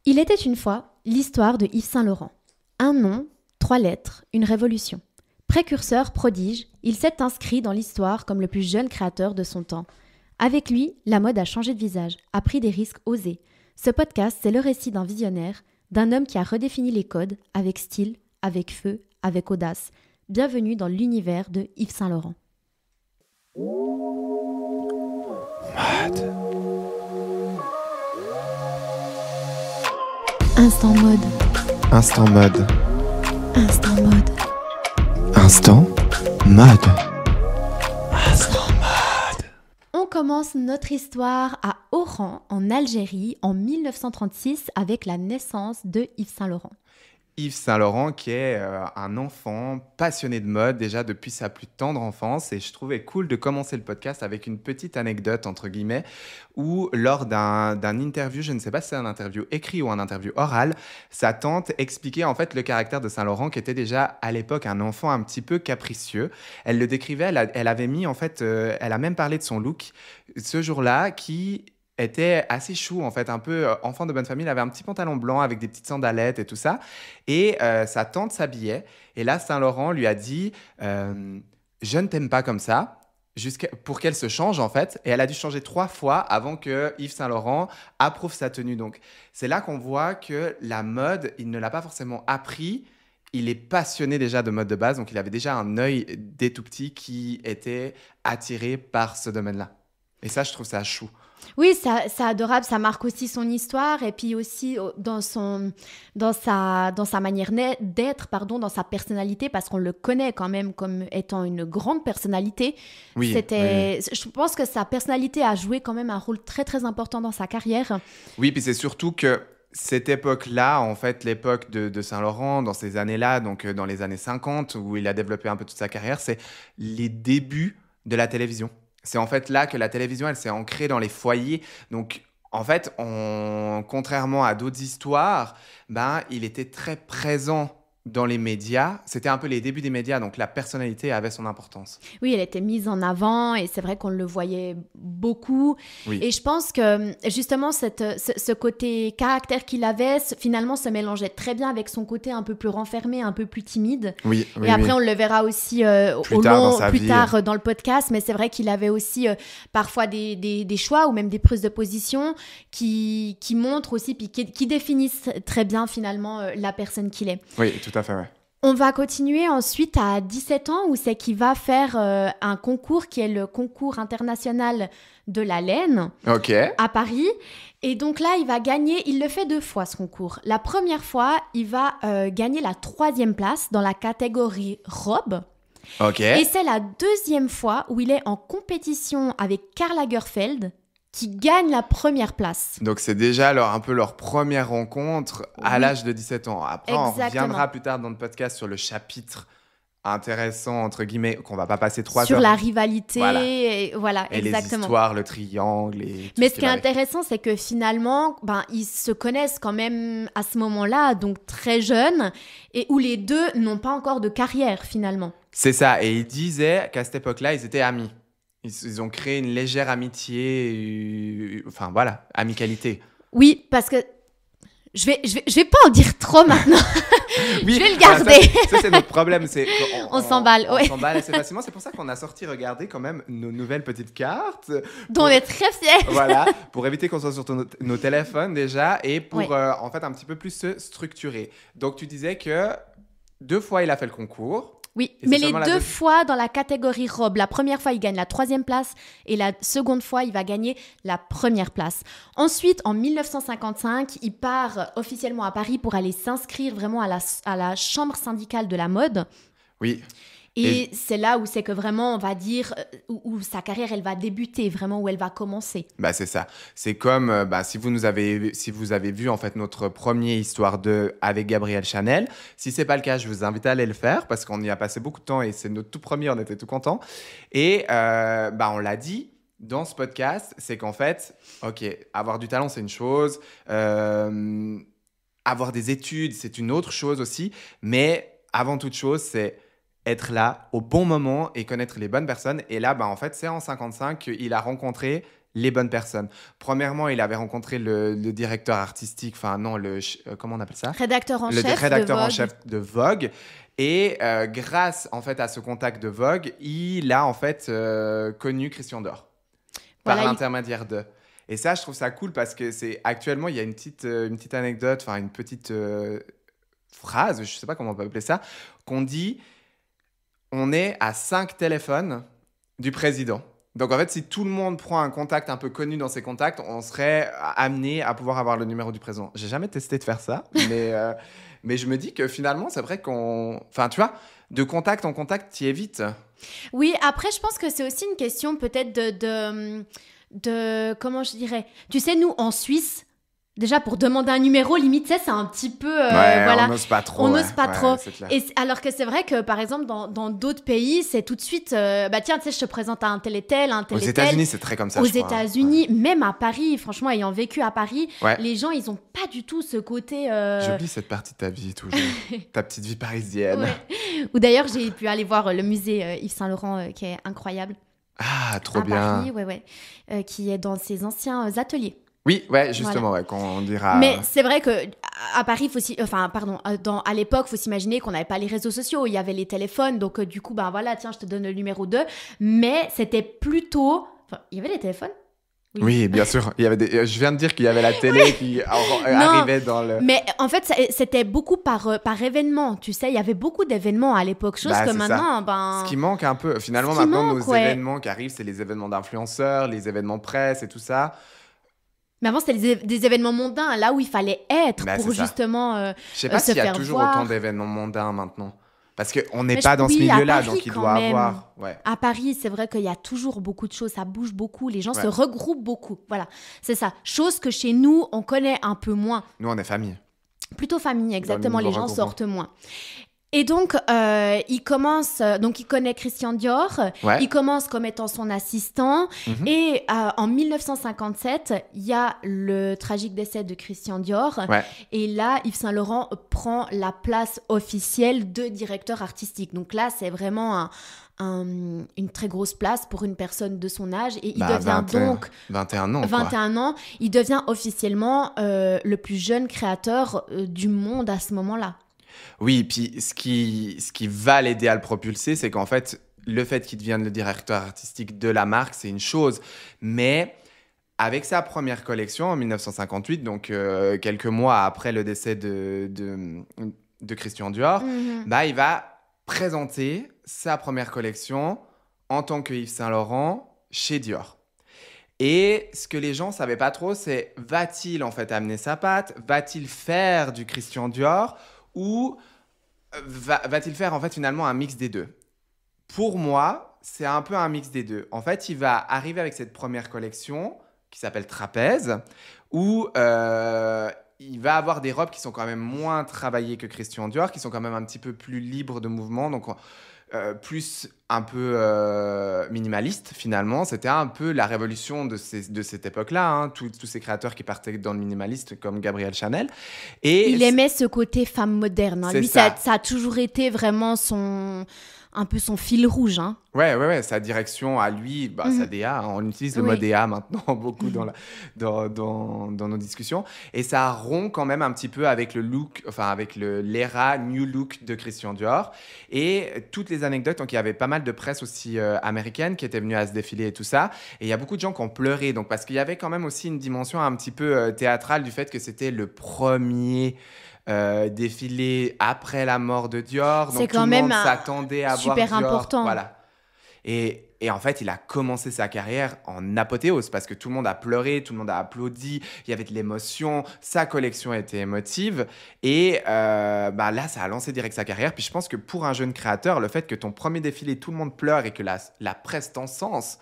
Il était une fois l'histoire de Yves Saint-Laurent. Un nom, 3 lettres, une révolution. Précurseur prodige, il s'est inscrit dans l'histoire comme le plus jeune créateur de son temps. Avec lui, la mode a changé de visage, a pris des risques osés. Ce podcast, c'est le récit d'un visionnaire, d'un homme qui a redéfini les codes avec style, avec feu, avec audace. Bienvenue dans l'univers de Yves Saint-Laurent. Mode. Instant mode. Instant mode. Instant mode. Instant mode. Instant mode. On commence notre histoire à Oran, en Algérie, en 1936, avec la naissance de Yves Saint-Laurent. Yves Saint-Laurent qui est un enfant passionné de mode déjà depuis sa plus tendre enfance, et je trouvais cool de commencer le podcast avec une petite anecdote entre guillemets où lors d'un interview, je ne sais pas si c'est un interview écrit ou un interview oral, sa tante expliquait en fait le caractère de Saint-Laurent qui était déjà à l'époque un enfant un petit peu capricieux. Elle le décrivait, elle avait mis en fait, elle a même parlé de son look ce jour-là qui était assez chou, en fait, un peu enfant de bonne famille. Il avait un petit pantalon blanc avec des petites sandalettes et tout ça. Et sa tante s'habillait. Et là, Saint-Laurent lui a dit je ne t'aime pas comme ça, pour qu'elle se change, en fait. Et elle a dû changer 3 fois avant que Yves Saint-Laurent approuve sa tenue. Donc, c'est là qu'on voit que la mode, il ne l'a pas forcément appris. Il est passionné déjà de mode de base. Donc, il avait déjà un œil dès tout petit qui était attiré par ce domaine-là. Et ça, je trouve ça chou. Oui, c'est adorable, ça marque aussi son histoire et puis aussi dans sa manière d'être, dans sa personnalité, parce qu'on le connaît quand même comme étant une grande personnalité. Oui. Je pense que sa personnalité a joué quand même un rôle très très important dans sa carrière. Oui, puis c'est surtout que cette époque-là, en fait, l'époque de Saint-Laurent, dans ces années-là, donc dans les années 50, où il a développé un peu toute sa carrière, c'est les débuts de la télévision. C'est en fait là que la télévision, elle s'est ancrée dans les foyers. Donc, en fait, contrairement à d'autres histoires, il était très présent dans les médias. C'était un peu les débuts des médias, donc la personnalité avait son importance. Oui, elle était mise en avant et c'est vrai qu'on le voyait beaucoup. Oui. Et je pense que justement, ce côté caractère qu'il avait, finalement, se mélangeait très bien avec son côté un peu plus renfermé, un peu plus timide. Oui, et après, on le verra aussi plus tard dans le podcast, mais c'est vrai qu'il avait aussi parfois des choix ou même des prises de position qui montrent aussi, puis qui définissent très bien finalement la personne qu'il est. Oui, tout à fait, ouais. On va continuer ensuite à 17 ans où c'est qu'il va faire un concours qui est le concours international de la laine à Paris. Et donc là, il va gagner, il le fait 2 fois ce concours. La première fois, il va gagner la 3e place dans la catégorie robe. Et c'est la 2e fois où il est en compétition avec Karl Lagerfeld qui gagne la 1re place. Donc, c'est déjà un peu leur première rencontre à l'âge de 17 ans. Après, on reviendra plus tard dans le podcast sur le chapitre intéressant, entre guillemets, qu'on va pas passer 3 heures. Sur la rivalité, voilà, exactement. Les histoires, le triangle et tout. Mais ce qui est intéressant, c'est que finalement, ils se connaissent quand même à ce moment-là, donc très jeunes, et où les deux n'ont pas encore de carrière, finalement. C'est ça, et ils disaient qu'à cette époque-là, ils étaient amis. Ils ont créé une légère amitié, amicalité. Oui, parce que je vais pas en dire trop maintenant. Oui, je vais le garder. Ça, c'est notre problème. On s'emballe, on s'emballe assez facilement. C'est pour ça qu'on a sorti, regardez quand même nos nouvelles petites cartes. Dont on est très fiers. Voilà, pour éviter qu'on soit sur nos téléphones déjà et pour en fait un petit peu plus se structurer. Donc tu disais que 2 fois il a fait le concours. Oui, mais les 2 fois dans la catégorie robe. La première fois, il gagne la 3e place et la seconde fois, il va gagner la 1re place. Ensuite, en 1955, il part officiellement à Paris pour aller s'inscrire vraiment à la chambre syndicale de la mode. Oui. Et c'est là où c'est que vraiment, on va dire, où sa carrière, elle va débuter, vraiment, où elle va commencer. C'est ça. C'est comme si vous avez vu en fait notre première histoire avec Gabrielle Chanel. Si c'est pas le cas, je vous invite à aller le faire parce qu'on y a passé beaucoup de temps et c'est notre tout premier, on était tout contents. Et on l'a dit dans ce podcast, c'est qu'en fait, avoir du talent, c'est une chose. Avoir des études, c'est une autre chose aussi. Mais avant toute chose, c'est être là au bon moment et connaître les bonnes personnes. Et là, en fait, c'est en 55 qu'il a rencontré les bonnes personnes. Premièrement, il avait rencontré le directeur artistique, enfin non, comment on appelle ça ? Rédacteur en chef de Vogue. Et grâce en fait à ce contact de Vogue, il a en fait connu Christian Dior par l'intermédiaire de. Et ça, je trouve ça cool parce que actuellement, il y a une petite anecdote, enfin une petite phrase, je sais pas comment on peut appeler ça, qu'on dit, on est à 5 téléphones du président. Donc en fait, si tout le monde prend un contact un peu connu dans ses contacts, on serait amené à pouvoir avoir le numéro du président. J'ai jamais testé de faire ça, mais je me dis que finalement, c'est vrai enfin, tu vois, de contact en contact, tu y es vite. Oui, après, je pense que c'est aussi une question peut-être de comment je dirais. Tu sais, nous, en Suisse, déjà, pour demander un numéro, limite, c'est un petit peu... on n'ose pas trop. On n'ose pas trop. Et alors que c'est vrai que, par exemple, dans d'autres pays, c'est tout de suite... tiens, tu sais, je te présente un tel et tel, un tel et tel. Aux États-Unis, c'est très comme ça, Aux États-Unis, même à Paris, franchement, ayant vécu à Paris, les gens, ils n'ont pas du tout ce côté... J'oublie cette partie de ta vie, toujours. Ta petite vie parisienne. Ouais. Ou d'ailleurs, j'ai pu aller voir le musée Yves Saint-Laurent, qui est incroyable. Ah, trop bien. À Paris, qui est dans ses anciens ateliers. Oui, justement, quand on dira... Mais c'est vrai qu'à Paris, à l'époque, il faut s'imaginer qu'on n'avait pas les réseaux sociaux, il y avait les téléphones, donc du coup, tiens, je te donne le numéro 2. Mais c'était plutôt... Enfin, il y avait les téléphones ? Oui, bien sûr. Je viens de dire qu'il y avait la télé qui arrivait dans le... Mais en fait, c'était beaucoup par événement, tu sais. Il y avait beaucoup d'événements à l'époque, chose que maintenant... Ce qui manque un peu. Finalement, maintenant, nos événements qui arrivent, c'est les événements d'influenceurs, les événements presse et tout ça. Mais avant, c'était des événements mondains, là où il fallait être pour justement je sais pas s'il y a toujours autant d'événements mondains maintenant. Parce qu'on n'est pas dans ce milieu-là, donc il doit avoir... Ouais. À Paris, c'est vrai qu'il y a toujours beaucoup de choses, ça bouge beaucoup, les gens se regroupent beaucoup. Voilà, c'est ça. Chose que chez nous, on connaît un peu moins. Nous, on est famille. Plutôt famille, exactement, les gens sortent moins. Et donc, il connaît Christian Dior, il commence comme étant son assistant, et en 1957, il y a le tragique décès de Christian Dior, et là, Yves Saint-Laurent prend la place officielle de directeur artistique. Donc là, c'est vraiment une très grosse place pour une personne de son âge, et il devient 21 ans, il devient officiellement le plus jeune créateur du monde à ce moment-là. Oui, puis ce qui va l'aider à le propulser, c'est qu'en fait, le fait qu'il devienne le directeur artistique de la marque, c'est une chose. Mais avec sa première collection en 1958, donc quelques mois après le décès de Christian Dior, il va présenter sa première collection en tant que Yves Saint-Laurent chez Dior. Et ce que les gens ne savaient pas trop, c'est va-t-il en fait amener sa patte ? Va-t-il faire du Christian Dior ? Ou va-t-il faire en fait finalement un mix des deux ? Pour moi, c'est un peu un mix des deux. En fait, il va arriver avec cette première collection qui s'appelle Trapèze, où il va avoir des robes qui sont quand même moins travaillées que Christian Dior, qui sont quand même un petit peu plus libres de mouvement, donc plus un peu minimaliste finalement. C'était un peu la révolution de cette époque-là, hein. Tous ces créateurs qui partaient dans le minimaliste comme Gabrielle Chanel. Et il aimait ce côté femme moderne, hein. Lui, ça a toujours été vraiment un peu son fil rouge, hein. Ouais, sa direction à lui, sa DA, hein. On utilise le mot DA maintenant beaucoup dans nos discussions. Et ça rompt quand même un petit peu avec le look, enfin avec l'era New Look de Christian Dior. Et toutes les anecdotes, donc il y avait pas mal de presse aussi américaine qui était venue à ce défilé et tout ça. Et il y a beaucoup de gens qui ont pleuré, donc parce qu'il y avait quand même aussi une dimension un petit peu théâtrale du fait que c'était le premier... défilé après la mort de Dior, donc tout le monde s'attendait à voir Dior. Super important. Voilà. Et en fait, il a commencé sa carrière en apothéose parce que tout le monde a pleuré, tout le monde a applaudi, il y avait de l'émotion, sa collection était émotive. Et là, ça a lancé direct sa carrière. Puis je pense que pour un jeune créateur, le fait que ton premier défilé, tout le monde pleure et que la presse t'encense,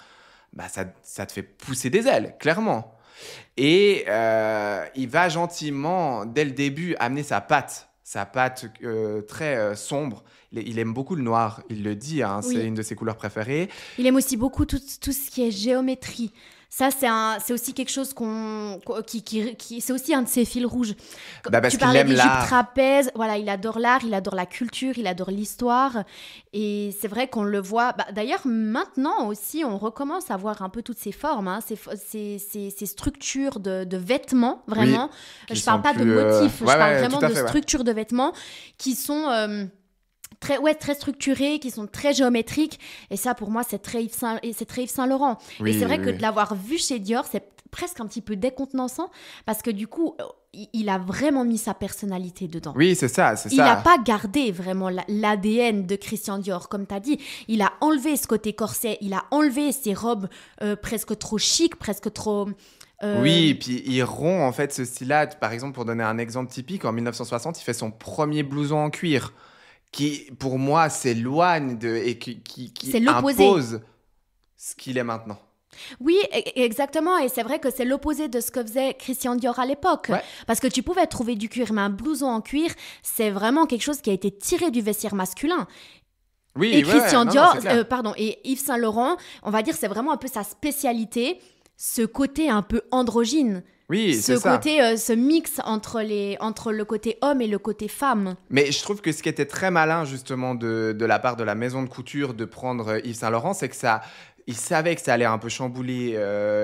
ça te fait pousser des ailes, clairement. Et il va gentiment, dès le début, amener sa patte très sombre. Il aime beaucoup le noir, il le dit, hein, c'est une de ses couleurs préférées. Il aime aussi beaucoup tout ce qui est géométrie. Ça, c'est aussi quelque chose c'est aussi un de ses fils rouges. Parce tu parlais d'Égypte trapèze, voilà, il adore l'art, il adore la culture, il adore l'histoire. Et c'est vrai qu'on le voit. D'ailleurs, maintenant aussi, on recommence à voir un peu toutes ces formes, hein, ces structures de vêtements, vraiment. Oui, je parle pas de motifs, je parle vraiment de structures de vêtements qui sont... très structurés, qui sont très géométriques. Et ça, pour moi, c'est très Yves Saint-Laurent. Et c'est vrai que de l'avoir vu chez Dior, c'est presque un petit peu décontenançant parce que du coup, il a vraiment mis sa personnalité dedans. Oui, c'est ça. Il n'a pas gardé vraiment l'ADN de Christian Dior, comme tu as dit. Il a enlevé ce côté corset, il a enlevé ses robes presque trop chic, presque trop... Oui, et puis il rompt en fait ce style-là. Par exemple, pour donner un exemple typique, en 1960, il fait son premier blouson en cuir qui, pour moi, s'éloigne et qui impose ce qu'il est maintenant. Oui, exactement. Et c'est vrai que c'est l'opposé de ce que faisait Christian Dior à l'époque. Ouais. Parce que tu pouvais trouver du cuir, mais un blouson en cuir, c'est vraiment quelque chose qui a été tiré du vestiaire masculin. Oui, et Christian Dior, et Yves Saint-Laurent, on va dire, c'est vraiment un peu sa spécialité, ce côté un peu androgyne. Oui, c'est ça. Ce mix entre le côté homme et le côté femme. Mais je trouve que ce qui était très malin, justement, de la part de la maison de couture de prendre Yves Saint-Laurent, c'est que ils savaient que ça allait un peu chambouler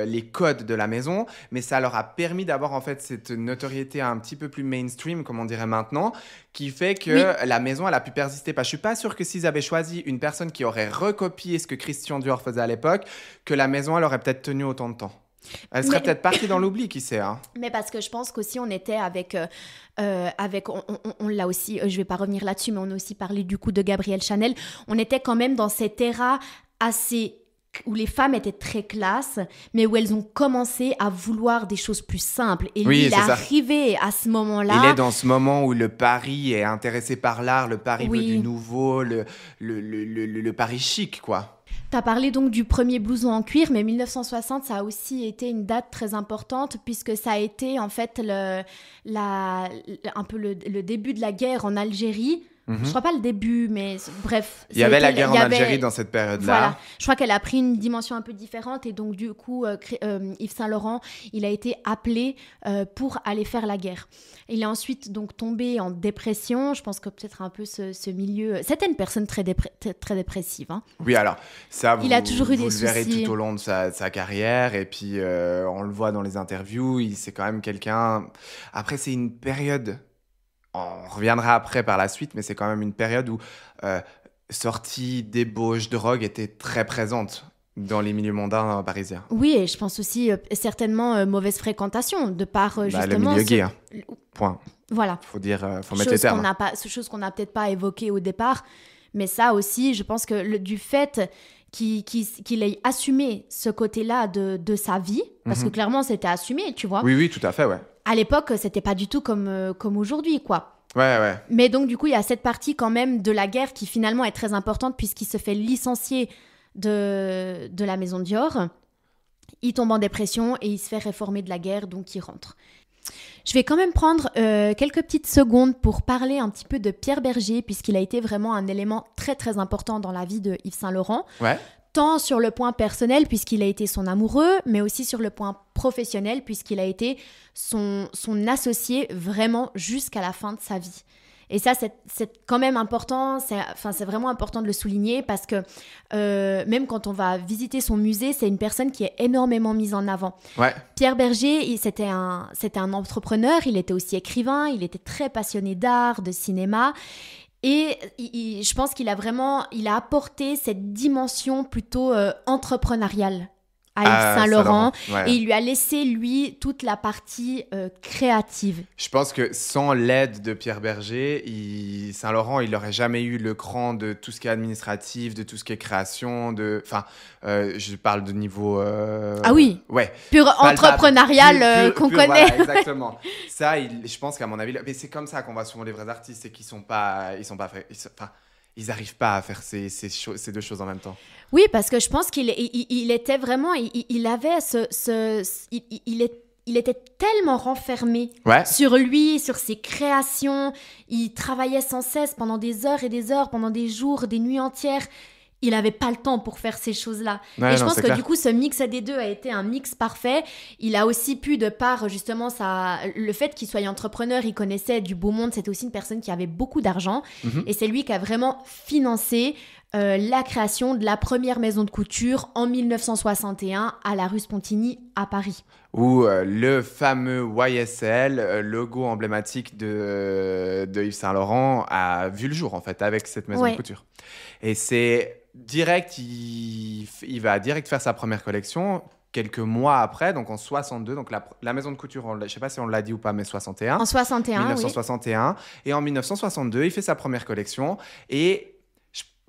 les codes de la maison, mais ça leur a permis d'avoir en fait cette notoriété un petit peu plus mainstream, comme on dirait maintenant, qui fait que la maison, elle a pu persister. Je suis pas sûre que s'ils avaient choisi une personne qui aurait recopié ce que Christian Dior faisait à l'époque, que la maison, elle aurait peut-être tenu autant de temps. Elle serait peut-être partie dans l'oubli, qui sait. Hein. Mais parce que je pense qu'aussi on était avec on l'a aussi, je vais pas revenir là-dessus, mais on a aussi parlé du coup de Gabrielle Chanel. On était quand même dans cette ère où les femmes étaient très classe, mais où elles ont commencé à vouloir des choses plus simples. Et lui, il est arrivé à ce moment-là. Il est dans ce moment où le Paris est intéressé par l'art, le Paris veut du nouveau, le Paris chic, quoi. Tu as parlé donc du premier blouson en cuir, mais 1960, ça a aussi été une date très importante puisque ça a été en fait un peu le début de la guerre en Algérie. Je crois pas le début, mais bref. Il y avait la guerre en Algérie dans cette période-là. Voilà. Je crois qu'elle a pris une dimension un peu différente et donc du coup, Yves Saint-Laurent, il a été appelé pour aller faire la guerre. Il est ensuite donc tombé en dépression. Je pense que peut-être un peu ce milieu... C'était une personne très dépressive. Hein. Oui, alors ça, il a toujours eu des soucis. Vous le verrez tout au long de sa carrière et puis on le voit dans les interviews. C'est quand même quelqu'un... Après, c'est une période... On reviendra après par la suite, mais c'est quand même une période où sortie, débauche, drogue était très présente dans les milieux mondains parisiens. Oui, et je pense aussi certainement mauvaise fréquentation, de par justement... le milieu gay, point. Voilà. Faut mettre les termes. Chose qu'on n'a peut-être pas évoquée au départ, mais ça aussi, je pense que du fait qu'il ait assumé ce côté-là de sa vie, parce que clairement, c'était assumé, tu vois. Oui, tout à fait, ouais. À l'époque, c'était pas du tout comme aujourd'hui, quoi. Ouais. Mais donc, du coup, il y a cette partie quand même de la guerre qui finalement est très importante puisqu'il se fait licencier de la maison Dior. Il tombe en dépression et il se fait réformer de la guerre, donc il rentre. Je vais quand même prendre quelques petites secondes pour parler un petit peu de Pierre Bergé puisqu'il a été vraiment un élément très très important dans la vie de Yves Saint-Laurent. Ouais. Tant sur le point personnel, puisqu'il a été son amoureux, mais aussi sur le point professionnel, puisqu'il a été son associé vraiment jusqu'à la fin de sa vie. Et ça, c'est quand même important, c'est vraiment important de le souligner, parce que même quand on va visiter son musée, c'est une personne qui est énormément mise en avant. Ouais. Pierre Bergé, c'était un entrepreneur, il était aussi écrivain, il était très passionné d'art, de cinéma. Et je pense qu'il a apporté cette dimension plutôt entrepreneuriale à Yves Saint-Laurent. Ouais. Et il lui a laissé, lui, toute la partie créative. Je pense que sans l'aide de Pierre Bergé, Saint-Laurent, il n'aurait jamais eu le cran de tout ce qui est administratif, de tout ce qui est création. Je parle de niveau... Ah oui, ouais. Pur entrepreneurial qu'on connaît. Voilà, exactement. Ça, je pense qu'à mon avis... Mais c'est comme ça qu'on voit souvent les vrais artistes, c'est qu'ils sont pas ils n'arrivent pas à faire ces deux choses en même temps. Oui, parce que je pense qu'il était vraiment... Il avait il était tellement renfermé sur lui, sur ses créations. Il travaillait sans cesse pendant des heures et des heures, pendant des jours, des nuits entières. il n'avait pas le temps pour faire ces choses-là. Et je pense que du coup, ce mix des deux a été un mix parfait. Il a aussi pu, de par justement le fait qu'il soit entrepreneur, il connaissait du beau monde, c'était aussi une personne qui avait beaucoup d'argent. Et c'est lui qui a vraiment financé la création de la première maison de couture en 1961 à la rue Spontini à Paris. Où le fameux YSL, logo emblématique de Yves Saint Laurent, a vu le jour en fait avec cette maison de couture. Et c'est direct, il va direct faire sa première collection quelques mois après, donc en 62, donc la maison de couture, je ne sais pas si on l'a dit ou pas, mais 61. En 61, 1961. Oui. Et en 1962, il fait sa première collection. Et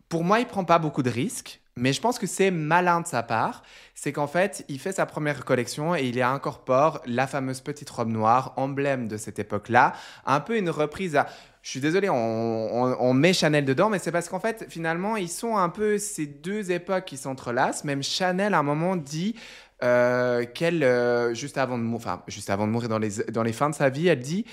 pour moi, il ne prend pas beaucoup de risques. Mais je pense que c'est malin de sa part, c'est qu'en fait, il fait sa première collection et il y incorpore la fameuse petite robe noire, emblème de cette époque-là, un peu une reprise à... Je suis désolé, on met Chanel dedans, mais c'est parce qu'en fait, finalement, ils sont un peu ces deux époques qui s'entrelacent. Même Chanel, à un moment, dit qu'elle, juste avant de mourir dans les fins de sa vie, elle dit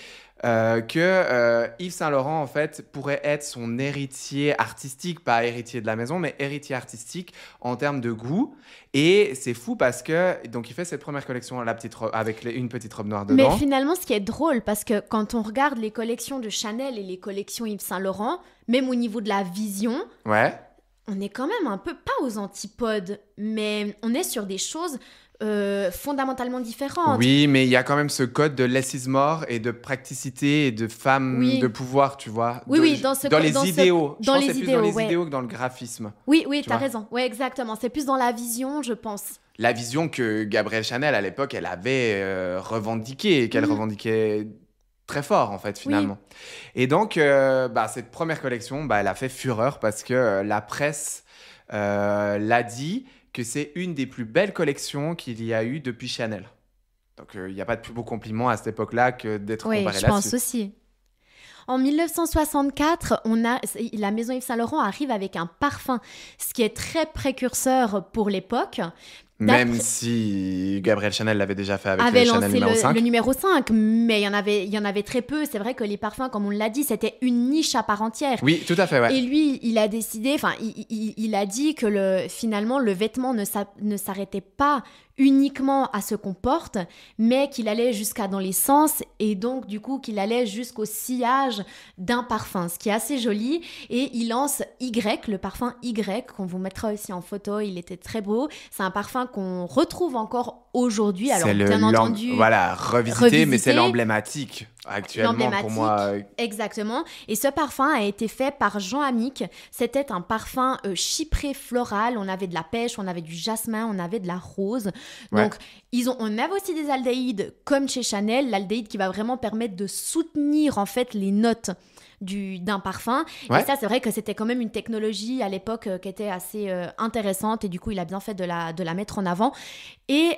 que Yves Saint Laurent, en fait, pourrait être son héritier artistique, pas héritier de la maison, mais héritier artistique en termes de goût. Et c'est fou parce que, donc, il fait cette première collection avec une petite robe noire dedans. Mais finalement, ce qui est drôle, parce que quand on regarde les collections de Chanel et les collections Yves Saint Laurent, même au niveau de la vision, on est quand même un peu, pas aux antipodes, mais on est sur des choses fondamentalement différentes. Oui, mais il y a quand même ce code de less is more et de praticité et de femme de pouvoir, tu vois. Dans les idéaux. Je pense que c'est plus dans les idéaux que dans le graphisme. Oui, t'as raison. Oui, exactement. C'est plus dans la vision, je pense. La vision que Gabrielle Chanel, à l'époque, elle avait revendiquée et qu'elle revendiquait très fort, en fait, finalement. Oui. Et donc, cette première collection, elle a fait fureur parce que la presse l'a dit que c'est une des plus belles collections qu'il y a eu depuis Chanel. Donc, il n'y a pas de plus beau compliment à cette époque-là que d'être comparé là-dessus. Oui, je pense aussi. En 1964, la maison Yves Saint Laurent arrive avec un parfum, ce qui est très précurseur pour l'époque. Même si Gabrielle Chanel l'avait déjà fait avec le Chanel numéro 5. Le numéro 5, mais il y en avait très peu. C'est vrai que les parfums, comme on l'a dit, c'était une niche à part entière. Oui, tout à fait, ouais. Et lui, il a décidé, il a dit que finalement, le vêtement ne s'arrêtait pas uniquement à ce qu'on porte, mais qu'il allait jusqu'à dans les sens et donc du coup qu'il allait jusqu'au sillage d'un parfum, ce qui est assez joli. Et il lance Y, le parfum Y, qu'on vous mettra aussi en photo, il était très beau. C'est un parfum qu'on retrouve encore aujourd'hui, alors bien entendu revisité, mais c'est l'emblématique actuellement pour moi. Exactement. Et ce parfum a été fait par Jean Amick. C'était un parfum chypré floral. On avait de la pêche, on avait du jasmin, on avait de la rose. Donc, on avait aussi des aldéhydes comme chez Chanel, l'aldéhyde qui va vraiment permettre de soutenir en fait les notes d'un parfum. Et ça, c'est vrai que c'était quand même une technologie à l'époque qui était assez intéressante et du coup, il a bien fait de la mettre en avant. Et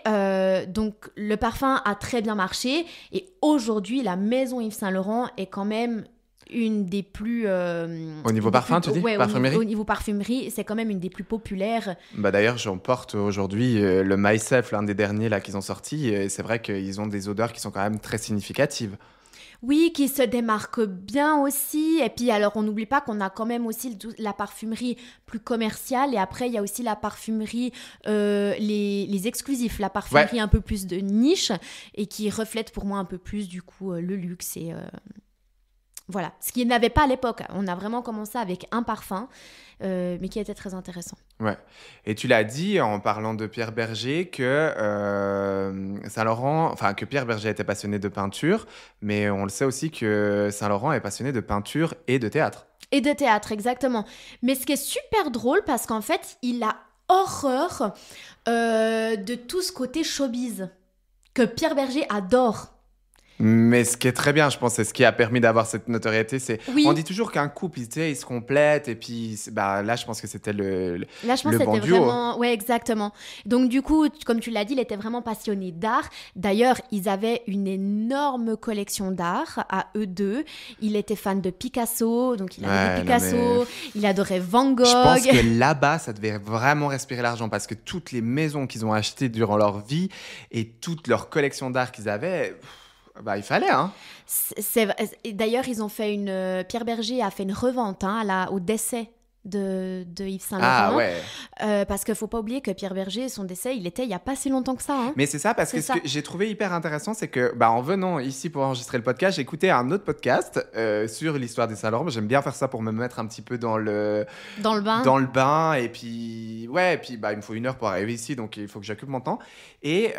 donc, le parfum a très bien marché et aujourd'hui, la maison Yves Saint Laurent est quand même une des plus... au niveau parfum, tu dis parfumerie. Au niveau parfumerie, c'est quand même une des plus populaires. D'ailleurs, j'en porte aujourd'hui le Myself, l'un des derniers là qu'ils ont sorti. Et c'est vrai qu'ils ont des odeurs qui sont quand même très significatives. Oui, qui se démarque bien aussi. Et puis, alors, on n'oublie pas qu'on a quand même aussi la parfumerie plus commerciale. Et après, il y a aussi la parfumerie, les exclusifs, la parfumerie un peu plus de niche et qui reflète pour moi un peu plus, du coup, le luxe et... Voilà, ce qu'il n'avait pas à l'époque. On a vraiment commencé avec un parfum, mais qui était très intéressant. Ouais. Et tu l'as dit en parlant de Pierre Berger que que Pierre Berger était passionné de peinture, mais on le sait aussi que Saint Laurent est passionné de peinture et de théâtre. Et de théâtre, exactement. Mais ce qui est super drôle, parce qu'en fait, il a horreur de tout ce côté showbiz que Pierre Berger adore. Mais ce qui est très bien, je pense, c'est ce qui a permis d'avoir cette notoriété. On dit toujours qu'un couple, il se complète. Et puis, là, je pense que c'était le bon duo. Vraiment... Ouais, exactement. Donc, du coup, comme tu l'as dit, il était vraiment passionné d'art. D'ailleurs, ils avaient une énorme collection d'art à eux deux. Il était fan de Picasso. Donc, il adorait Picasso. Il adorait Van Gogh. Je pense que là-bas, ça devait vraiment respirer l'argent parce que toutes les maisons qu'ils ont achetées durant leur vie et toute leur collection d'art qu'ils avaient... il fallait, hein. D'ailleurs, ils ont fait Pierre Berger a fait une revente au décès de Yves Saint Laurent. Ah ouais. Parce qu'il ne faut pas oublier que Pierre Berger, son décès, il était il n'y a pas si longtemps que ça. Hein. Mais c'est ça, parce que ce que j'ai trouvé hyper intéressant, c'est que en venant ici pour enregistrer le podcast, j'ai écouté un autre podcast sur l'histoire des Saint Laurent. J'aime bien faire ça pour me mettre un petit peu dans le bain. Dans le bain. Et puis, il me faut 1 heure pour arriver ici, donc il faut que j'occupe mon temps. Et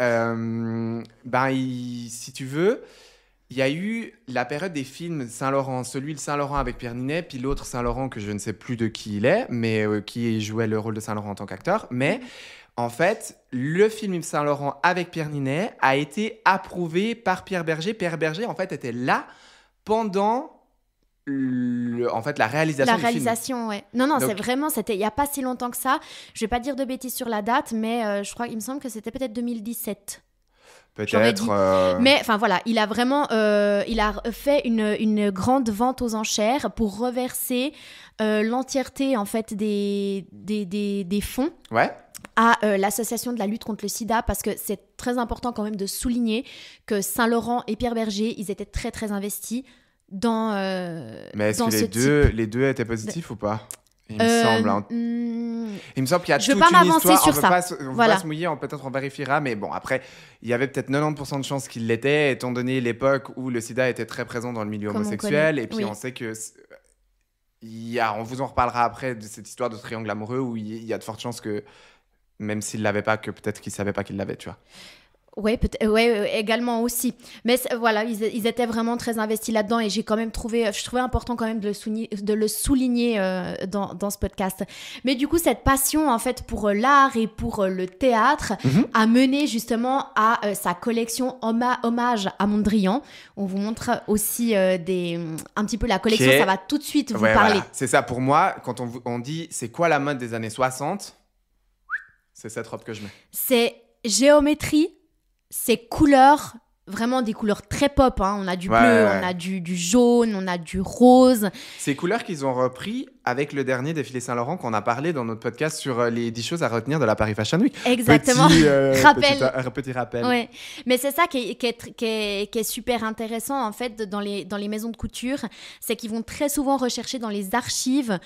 si tu veux... Il y a eu la période des films Saint-Laurent, celui de Saint-Laurent avec Pierre Ninet, puis l'autre Saint-Laurent que je ne sais plus de qui il est, mais qui jouait le rôle de Saint-Laurent en tant qu'acteur. Mais en fait, le film Saint-Laurent avec Pierre Ninet a été approuvé par Pierre Berger. Pierre Berger, en fait, était là pendant la réalisation du film. La réalisation, ouais. Non, donc, c'est vraiment, c'était il n'y a pas si longtemps que ça. Je ne vais pas dire de bêtises sur la date, mais je crois, il me semble que c'était peut-être 2017. Peut-être. Mais enfin voilà, il a vraiment il a fait une grande vente aux enchères pour reverser l'entièreté en fait des fonds à l'association de la lutte contre le sida, parce que c'est très important quand même de souligner que Saint Laurent et Pierre Berger, ils étaient très très investis dans mais est-ce que les deux étaient positifs ou pas? Il me semble. Hein. Il me semble qu'il y a toute une histoire. Je ne veux pas m'avancer sur ça. On ne va pas se mouiller, peut-être on vérifiera. Mais bon, après, il y avait peut-être 90% de chances qu'il l'était, étant donné l'époque où le sida était très présent dans le milieu homosexuel. Et puis on sait que... on vous en reparlera après de cette histoire de triangle amoureux où il y a de fortes chances que, même s'il ne l'avait pas, que peut-être qu'il ne savait pas qu'il l'avait, tu vois. Oui, également aussi. Mais voilà, ils étaient vraiment très investis là-dedans, et je trouvais important quand même de le souligner dans ce podcast. Mais du coup, cette passion en fait pour l'art et pour le théâtre a mené justement à sa collection Hommage à Mondrian. On vous montre aussi un petit peu la collection, ça va tout de suite vous parler. Voilà. C'est ça, pour moi, quand on dit c'est quoi la mode des années 60, c'est cette robe que je mets. C'est géométrie. Ces couleurs, vraiment des couleurs très pop, hein. On a du bleu, on a du jaune, on a du rose. Ces couleurs qu'ils ont repris avec le dernier défilé Saint-Laurent qu'on a parlé dans notre podcast sur les 10 choses à retenir de la Paris Fashion Week. Exactement. Petit rappel. Ouais. Mais c'est ça qui est super intéressant en fait dans les maisons de couture, c'est qu'ils vont très souvent rechercher dans les archives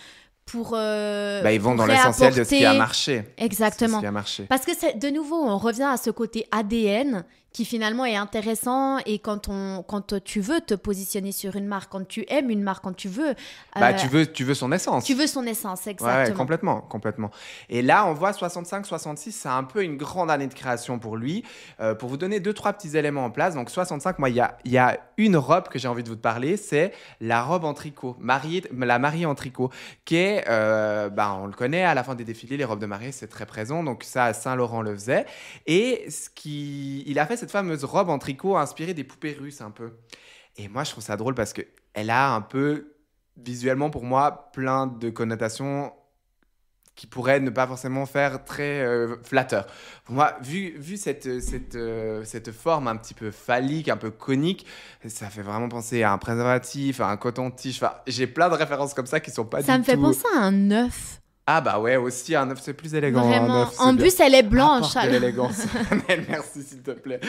pour ils vont dans l'essentiel de ce qui a marché. Exactement. Ce qui a marché. Parce que de nouveau, on revient à ce côté ADN qui finalement est intéressant, et quand tu veux te positionner sur une marque, quand tu aimes une marque, quand tu veux... tu veux son essence. Tu veux son essence, exactement. Ouais, complètement. Et là, on voit 65-66, c'est un peu une grande année de création pour lui. Pour vous donner 2-3 petits éléments en place, donc 65, moi, il y a une robe que j'ai envie de vous parler, c'est la robe en tricot, la mariée en tricot, qui est, on le connaît, à la fin des défilés, les robes de mariée, c'est très présent, donc ça, Saint-Laurent le faisait. Et il a fait cette fameuse robe en tricot inspirée des poupées russes un peu. Et moi, je trouve ça drôle parce qu'elle a un peu, visuellement pour moi, plein de connotations qui pourraient ne pas forcément faire très flatteur. Pour moi, vu cette forme un petit peu phallique, un peu conique, ça fait vraiment penser à un préservatif, à un coton-tige. Enfin, j'ai plein de références comme ça qui sont pas du tout... Ça me fait penser à un œuf. Ah bah ouais, aussi un œuf, c'est plus élégant. Vraiment. Un œuf, en plus, elle est blanche. Apporte de l'élégance. Merci, s'il te plaît.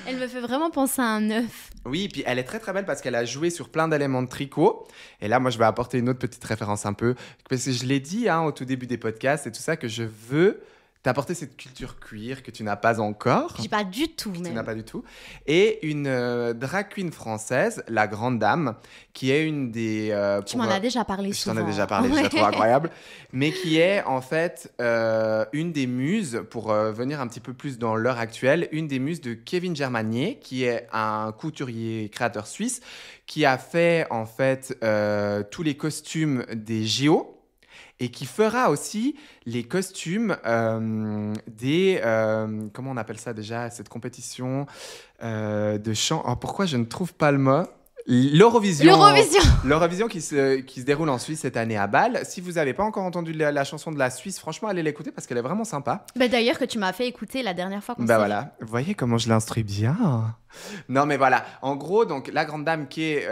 Elle me fait vraiment penser à un œuf. Oui, puis elle est très très belle parce qu'elle a joué sur plein d'éléments de tricot. Et là, moi, je vais apporter une autre petite référence un peu. Parce que je l'ai dit au tout début des podcasts et tout ça, que je veux t'apporter cette culture cuir que tu n'as pas encore. J'ai pas du tout, même. Tu n'as pas du tout. Et une drag queen française, la Grande Dame, qui est une des... tu m'en as déjà parlé souvent. Je t'en ai déjà parlé, je la trouve incroyable. Mais qui est en fait une des muses, pour venir un petit peu plus dans l'heure actuelle, une des muses de Kevin Germanier, qui est un couturier créateur suisse, qui a fait en fait tous les costumes des JO. Et qui fera aussi les costumes des... comment on appelle ça déjà, cette compétition de chant. Oh, pourquoi je ne trouve pas le mot? L'Eurovision qui se déroule en Suisse cette année à Bâle. Si vous n'avez pas encore entendu la chanson de la Suisse, franchement, allez l'écouter parce qu'elle est vraiment sympa. D'ailleurs, que tu m'as fait écouter la dernière fois qu'on s'est voilà, vous voyez comment je l'instruis bien. Non, mais voilà. En gros, donc, la Grande Dame qui est...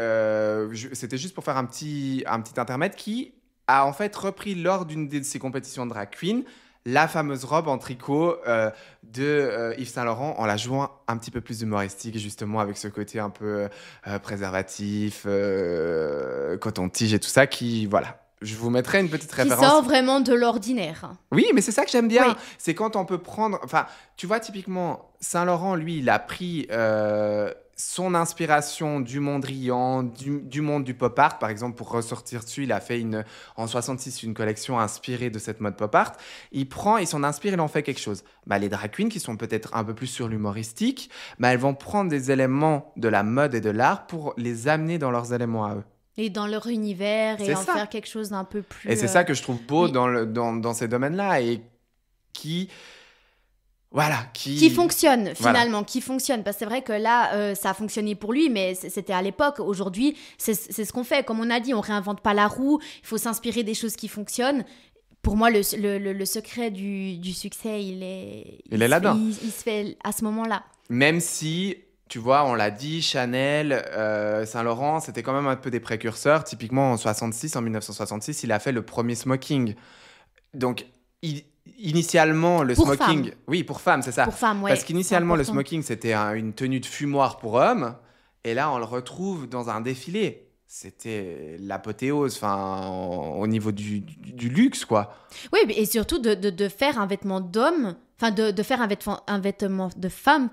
c'était juste pour faire un petit intermède qui... a en fait repris lors d'une de ses compétitions de drag queen la fameuse robe en tricot de Yves Saint Laurent en la jouant un petit peu plus humoristique, justement avec ce côté un peu préservatif, coton-tige et tout ça qui, voilà, Je vous mettrai une petite référence. Qui sort vraiment de l'ordinaire. Oui, mais c'est ça que j'aime bien. Oui. C'est quand on peut prendre... Enfin, tu vois, typiquement, Saint Laurent, lui, il a pris son inspiration du Mondrian, du monde du pop art. Par exemple, pour ressortir dessus, il a fait en 66 une collection inspirée de cette mode pop art. Il s'en inspire, il en fait quelque chose. Les drag queens, qui sont peut-être un peu plus sur l'humoristique, elles vont prendre des éléments de la mode et de l'art pour les amener dans leurs éléments à eux. Et dans leur univers, et en faire quelque chose d'un peu plus... Et c'est ça que je trouve beau dans ces domaines-là, et qui... Voilà, qui fonctionne finalement, qui fonctionne. Parce que c'est vrai que là, ça a fonctionné pour lui, mais c'était à l'époque. Aujourd'hui, c'est ce qu'on fait. Comme on a dit, on réinvente pas la roue. Il faut s'inspirer des choses qui fonctionnent. Pour moi, le secret du succès, il est là-dedans. Il se fait à ce moment-là. Même si, tu vois, on l'a dit, Chanel, Saint-Laurent, c'était quand même un peu des précurseurs. Typiquement, en 1966, il a fait le premier smoking. Donc, initialement, le pour smoking... Femme. Oui, pour femmes, c'est ça. Pour femmes, ouais. Parce qu'initialement, le smoking, c'était une tenue de fumoir pour hommes. Et là, on le retrouve dans un défilé. C'était l'apothéose, au niveau du luxe, quoi. Oui, et surtout de faire un vêtement d'homme... Enfin, de faire un vêtement de femme,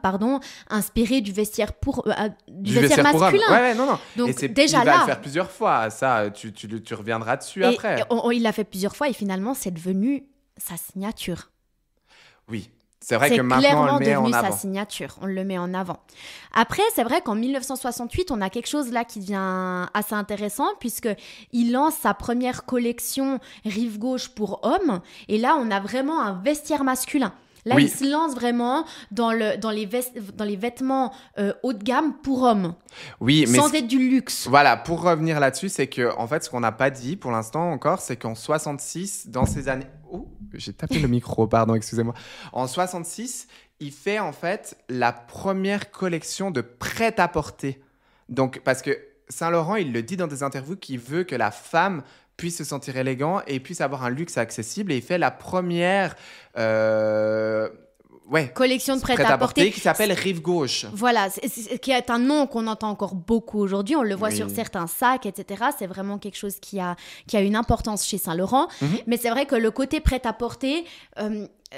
inspiré du vestiaire du vestiaire masculin. Ouais, non. Donc, et déjà il va le faire plusieurs fois. Ça, tu reviendras dessus après. Il l'a fait plusieurs fois et finalement, c'est devenu sa signature. Oui, c'est vrai que maintenant, on le met en avant. C'est clairement devenu sa signature, on le met en avant. Après, c'est vrai qu'en 1968, on a quelque chose là qui devient assez intéressant puisqu'il lance sa première collection Rive Gauche pour hommes. Et là, on a vraiment un vestiaire masculin. Là, il se lance vraiment dans les vêtements haut de gamme pour hommes. Oui, mais sans être du luxe. Voilà, pour revenir là-dessus, c'est que, en fait, ce qu'on n'a pas dit pour l'instant encore, c'est qu'en 66, dans ces années... Oh, j'ai tapé le micro, pardon, excusez-moi. En 66, il fait en fait la première collection de prêt-à-porter. Donc, parce que Saint-Laurent, il le dit dans des interviews, qu'il veut que la femme puisse se sentir élégant et puisse avoir un luxe accessible. Et il fait la première collection de prêt-à-porter qui s'appelle Rive Gauche. Voilà, qui est un nom qu'on entend encore beaucoup aujourd'hui. On le voit sur certains sacs, etc. C'est vraiment quelque chose qui a une importance chez Saint-Laurent. Mm-hmm. Mais c'est vrai que le côté prêt-à-porter,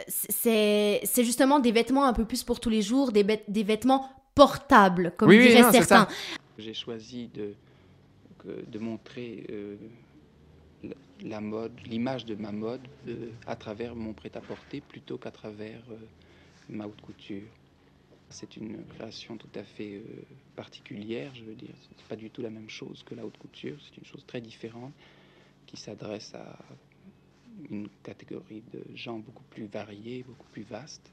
c'est justement des vêtements un peu plus pour tous les jours, des vêtements portables, comme diraient certains. J'ai choisi de montrer la mode, l'image de ma mode à travers mon prêt-à-porter plutôt qu'à travers ma haute couture. C'est une création tout à fait particulière, je veux dire. C'est pas du tout la même chose que la haute couture. C'est une chose très différente qui s'adresse à une catégorie de gens beaucoup plus variés, beaucoup plus vaste,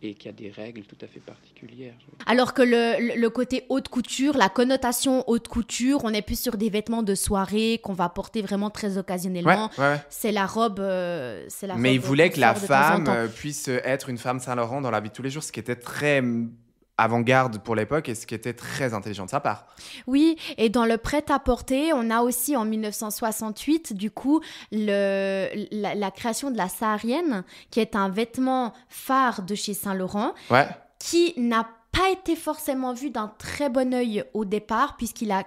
et qui a des règles tout à fait particulières. Alors que le côté haute couture, la connotation haute couture, on est plus sur des vêtements de soirée qu'on va porter vraiment très occasionnellement. Ouais. C'est la robe. Mais il voulait que la femme puisse être une femme Saint-Laurent dans la vie de tous les jours, ce qui était très avant-garde pour l'époque et ce qui était très intelligent de sa part. Oui, et dans le prêt-à-porter, on a aussi en 1968, du coup, la création de la saharienne, qui est un vêtement phare de chez Saint-Laurent, qui n'a pas été forcément vu d'un très bon œil au départ, puisqu'il a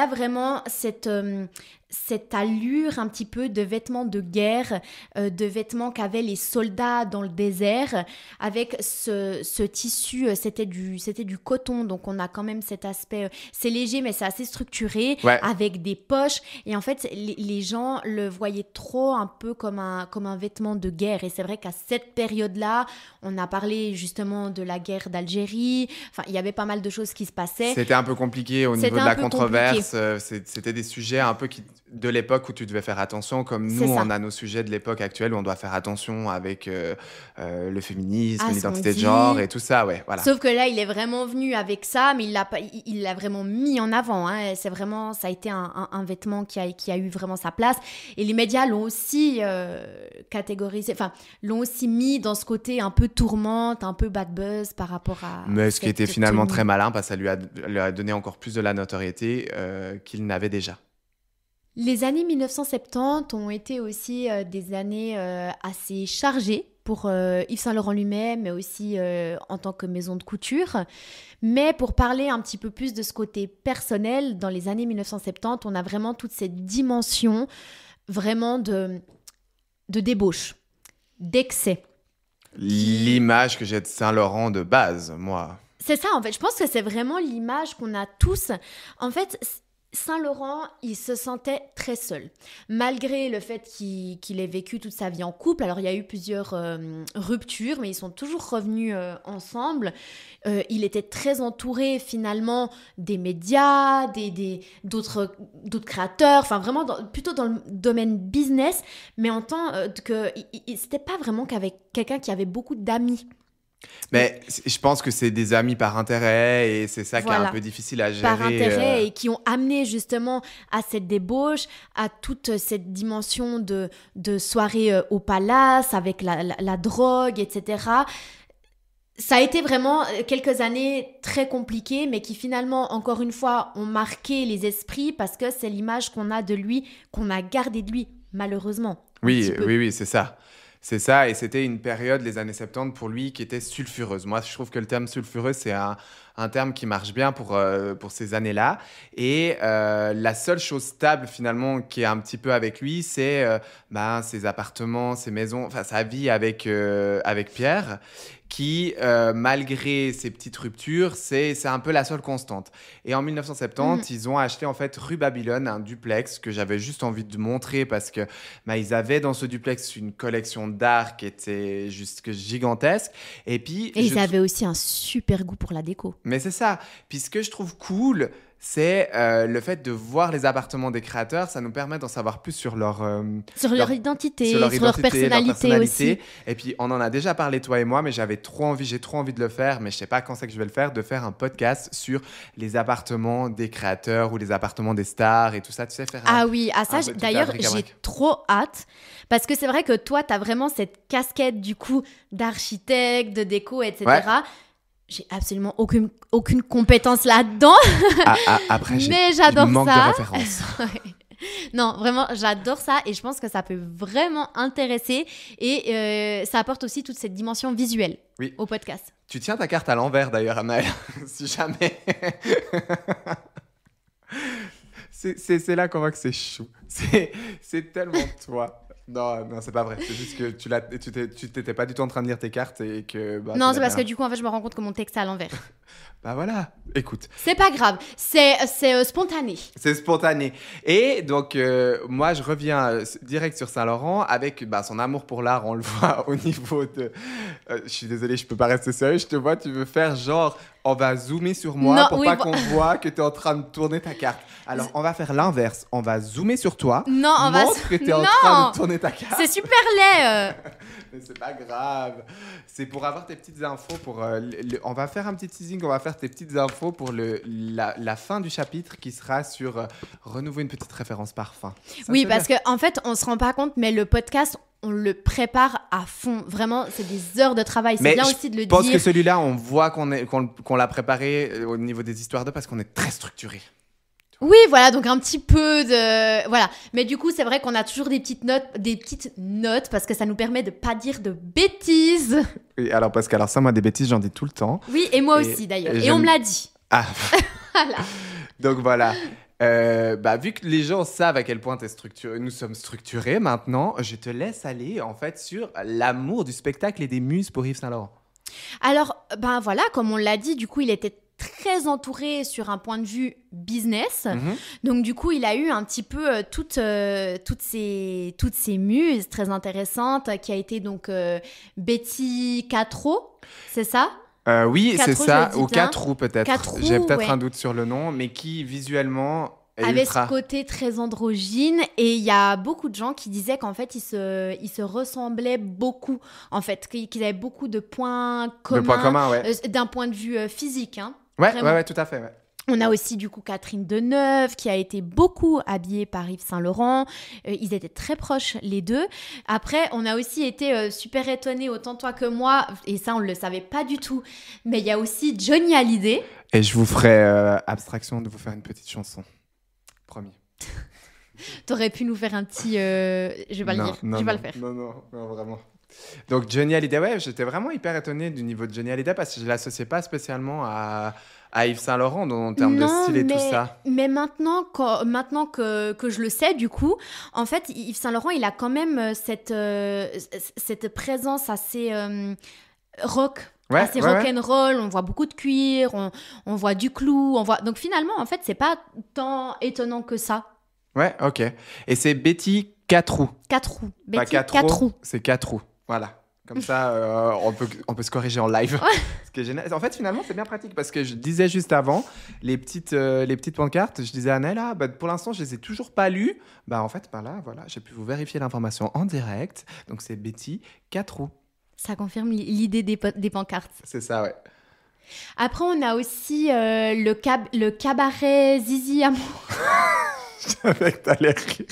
vraiment cette allure un petit peu de vêtements de guerre, de vêtements qu'avaient les soldats dans le désert, avec ce tissu, c'était du coton, donc on a quand même cet aspect, c'est léger mais c'est assez structuré, avec des poches, et en fait les gens le voyaient trop un peu comme un vêtement de guerre, et c'est vrai qu'à cette période-là, on a parlé justement de la guerre d'Algérie, enfin il y avait pas mal de choses qui se passaient. C'était un peu compliqué au niveau de la controverse, c'était des sujets un peu de l'époque où tu devais faire attention, comme nous, on a nos sujets de l'époque actuelle où on doit faire attention avec le féminisme, l'identité de genre et tout ça, voilà. Sauf que là, il est vraiment venu avec ça, mais il l'a vraiment mis en avant. Hein. C'est vraiment, ça a été un vêtement qui a eu vraiment sa place. Et les médias l'ont aussi catégorisé, enfin, l'ont aussi mis dans ce côté un peu tourmente, un peu bad buzz par rapport à... Mais ce qui était finalement très malin, parce que ça lui a donné encore plus de la notoriété qu'il n'avait déjà. Les années 1970 ont été aussi des années assez chargées pour Yves Saint Laurent lui-même, mais aussi en tant que maison de couture. Mais pour parler un petit peu plus de ce côté personnel, dans les années 1970, on a vraiment toute cette dimension vraiment de débauche, d'excès. L'image que j'ai de Saint Laurent de base, moi. C'est ça, en fait. Je pense que c'est vraiment l'image qu'on a tous. En fait, Saint Laurent, il se sentait très seul. Malgré le fait qu'il ait vécu toute sa vie en couple, alors il y a eu plusieurs ruptures, mais ils sont toujours revenus ensemble. Il était très entouré finalement des médias, d'autres créateurs, enfin vraiment plutôt dans le domaine business, mais en tant que c'était pas vraiment qu'avec quelqu'un qui avait beaucoup d'amis. Mais je pense que c'est des amis par intérêt et c'est ça qui est un peu difficile à gérer. Par intérêt et qui ont amené justement à cette débauche, à toute cette dimension de soirée au palace avec la drogue, etc. Ça a été vraiment quelques années très compliquées, mais qui finalement, encore une fois, ont marqué les esprits parce que c'est l'image qu'on a de lui, qu'on a gardée de lui, malheureusement. Oui, c'est ça. C'est ça, et c'était une période, les années 70, pour lui, qui était sulfureuse. Moi, je trouve que le terme sulfureuse, c'est un terme qui marche bien pour ces années-là. Et la seule chose stable, finalement, qui est un petit peu avec lui, c'est ses appartements, ses maisons, enfin, sa vie avec Pierre, qui, malgré ces petites ruptures, c'est un peu la seule constante. Et en 1970, ils ont acheté, en fait, rue Babylone, un duplex que j'avais juste envie de montrer parce que ils avaient dans ce duplex une collection d'art qui était juste gigantesque. Et puis... ils avaient aussi un super goût pour la déco. Mais c'est ça. Puis ce que je trouve cool, c'est le fait de voir les appartements des créateurs. Ça nous permet d'en savoir plus sur leur identité, sur leur personnalité aussi. Et puis, on en a déjà parlé, toi et moi, mais j'ai trop envie de le faire, mais je ne sais pas quand c'est que je vais le faire, de faire un podcast sur les appartements des créateurs ou les appartements des stars et tout ça. Tu sais, faire d'ailleurs, j'ai trop hâte. Parce que c'est vrai que toi, tu as vraiment cette casquette, du coup, d'architecte, de déco, etc. Ouais. J'ai absolument aucune compétence là-dedans. Après, mais j'adore manque ça. de référence. Non, vraiment, j'adore ça et je pense que ça peut vraiment intéresser et ça apporte aussi toute cette dimension visuelle au podcast. Tu tiens ta carte à l'envers d'ailleurs, Anaëlle, si jamais. c'est là qu'on voit que c'est chou. C'est tellement toi. Non, c'est pas vrai. C'est juste que tu t'étais pas du tout en train de lire tes cartes et que... non, c'est parce que du coup, en fait, je me rends compte que mon texte est à l'envers. Voilà, écoute. C'est pas grave, c'est spontané. C'est spontané. Et donc, moi, je reviens direct sur Saint Laurent avec son amour pour l'art, on le voit au niveau de... je suis désolée, je peux pas rester sérieux, je te vois, tu veux faire genre... On va zoomer sur moi pas qu'on voit que tu es en train de tourner ta carte. Alors, on va faire l'inverse. On va zoomer sur toi. Non, montre que tu es en train de tourner ta carte. C'est super laid. Mais c'est pas grave. C'est pour avoir tes petites infos. On va faire un petit teasing. On va faire tes petites infos pour la fin du chapitre qui sera sur renouveler une petite référence parfum. Oui, parce qu'en fait, on se rend pas compte, mais le podcast... on le prépare à fond. Vraiment, c'est des heures de travail. C'est bien aussi de le dire. Je pense que celui-là, on voit qu'on l'a préparé au niveau des histoires d'eux parce qu'on est très structuré. Oui, voilà, donc un petit peu de... Voilà. Mais du coup, c'est vrai qu'on a toujours des petites notes parce que ça nous permet de pas dire de bêtises. Oui, parce que ça, moi, des bêtises, j'en dis tout le temps. Oui, et moi aussi, d'ailleurs. Et on me l'a dit. Ah. Voilà. Donc, voilà. Vu que les gens savent à quel point nous sommes structurés maintenant, je te laisse aller en fait sur l'amour du spectacle et des muses pour Yves Saint Laurent. Alors, voilà, comme on l'a dit, du coup, il était très entouré sur un point de vue business. Donc, du coup, il a eu un petit peu toutes ces muses très intéressantes qui a été donc Betty Quatreau, c'est ça ? Oui, c'est ça, ou 4 roues peut-être. 4 roues, j'ai peut-être un doute sur le nom, mais qui visuellement avait ce côté très androgyne. Et il y a beaucoup de gens qui disaient qu'en fait, ils se ressemblaient beaucoup, en fait, qu'ils avaient beaucoup de points communs, d'un point de vue physique. Hein, ouais, tout à fait, ouais. On a aussi du coup Catherine Deneuve qui a été beaucoup habillée par Yves Saint Laurent. Ils étaient très proches les deux. Après, on a aussi été super étonnés, autant toi que moi, et ça on ne le savait pas du tout, mais il y a aussi Johnny Hallyday. Et je vous ferai abstraction de vous faire une petite chanson. Promis. T'aurais pu nous faire un petit... je vais pas le dire, je vais pas le faire. Non, vraiment. Donc Johnny Hallyday, ouais, j'étais vraiment hyper étonné du niveau de Johnny Hallyday parce que je ne l'associais pas spécialement à Yves Saint Laurent en termes de style et tout ça. Mais maintenant que je le sais, du coup, en fait, Yves Saint Laurent, il a quand même cette présence assez rock. Assez rock'n'roll, on voit beaucoup de cuir, on voit du clou, donc finalement, en fait, c'est pas tant étonnant que ça. Ouais, ok. Et c'est Betty Catrou. Catrou. Betty Catrou. C'est Catrou. Voilà. Comme ça, on peut se corriger en live. Ce qui est génial. En fait, finalement, c'est bien pratique parce que je disais juste avant, les petites pancartes, je disais à Annelle, pour l'instant, je les ai toujours pas lues. En fait, là, voilà, j'ai pu vous vérifier l'information en direct. Donc, c'est Betty Catrou. Ça confirme l'idée des pancartes. C'est ça, ouais. Après, on a aussi le cabaret Zizi Amour. Je savais que t'allais rire.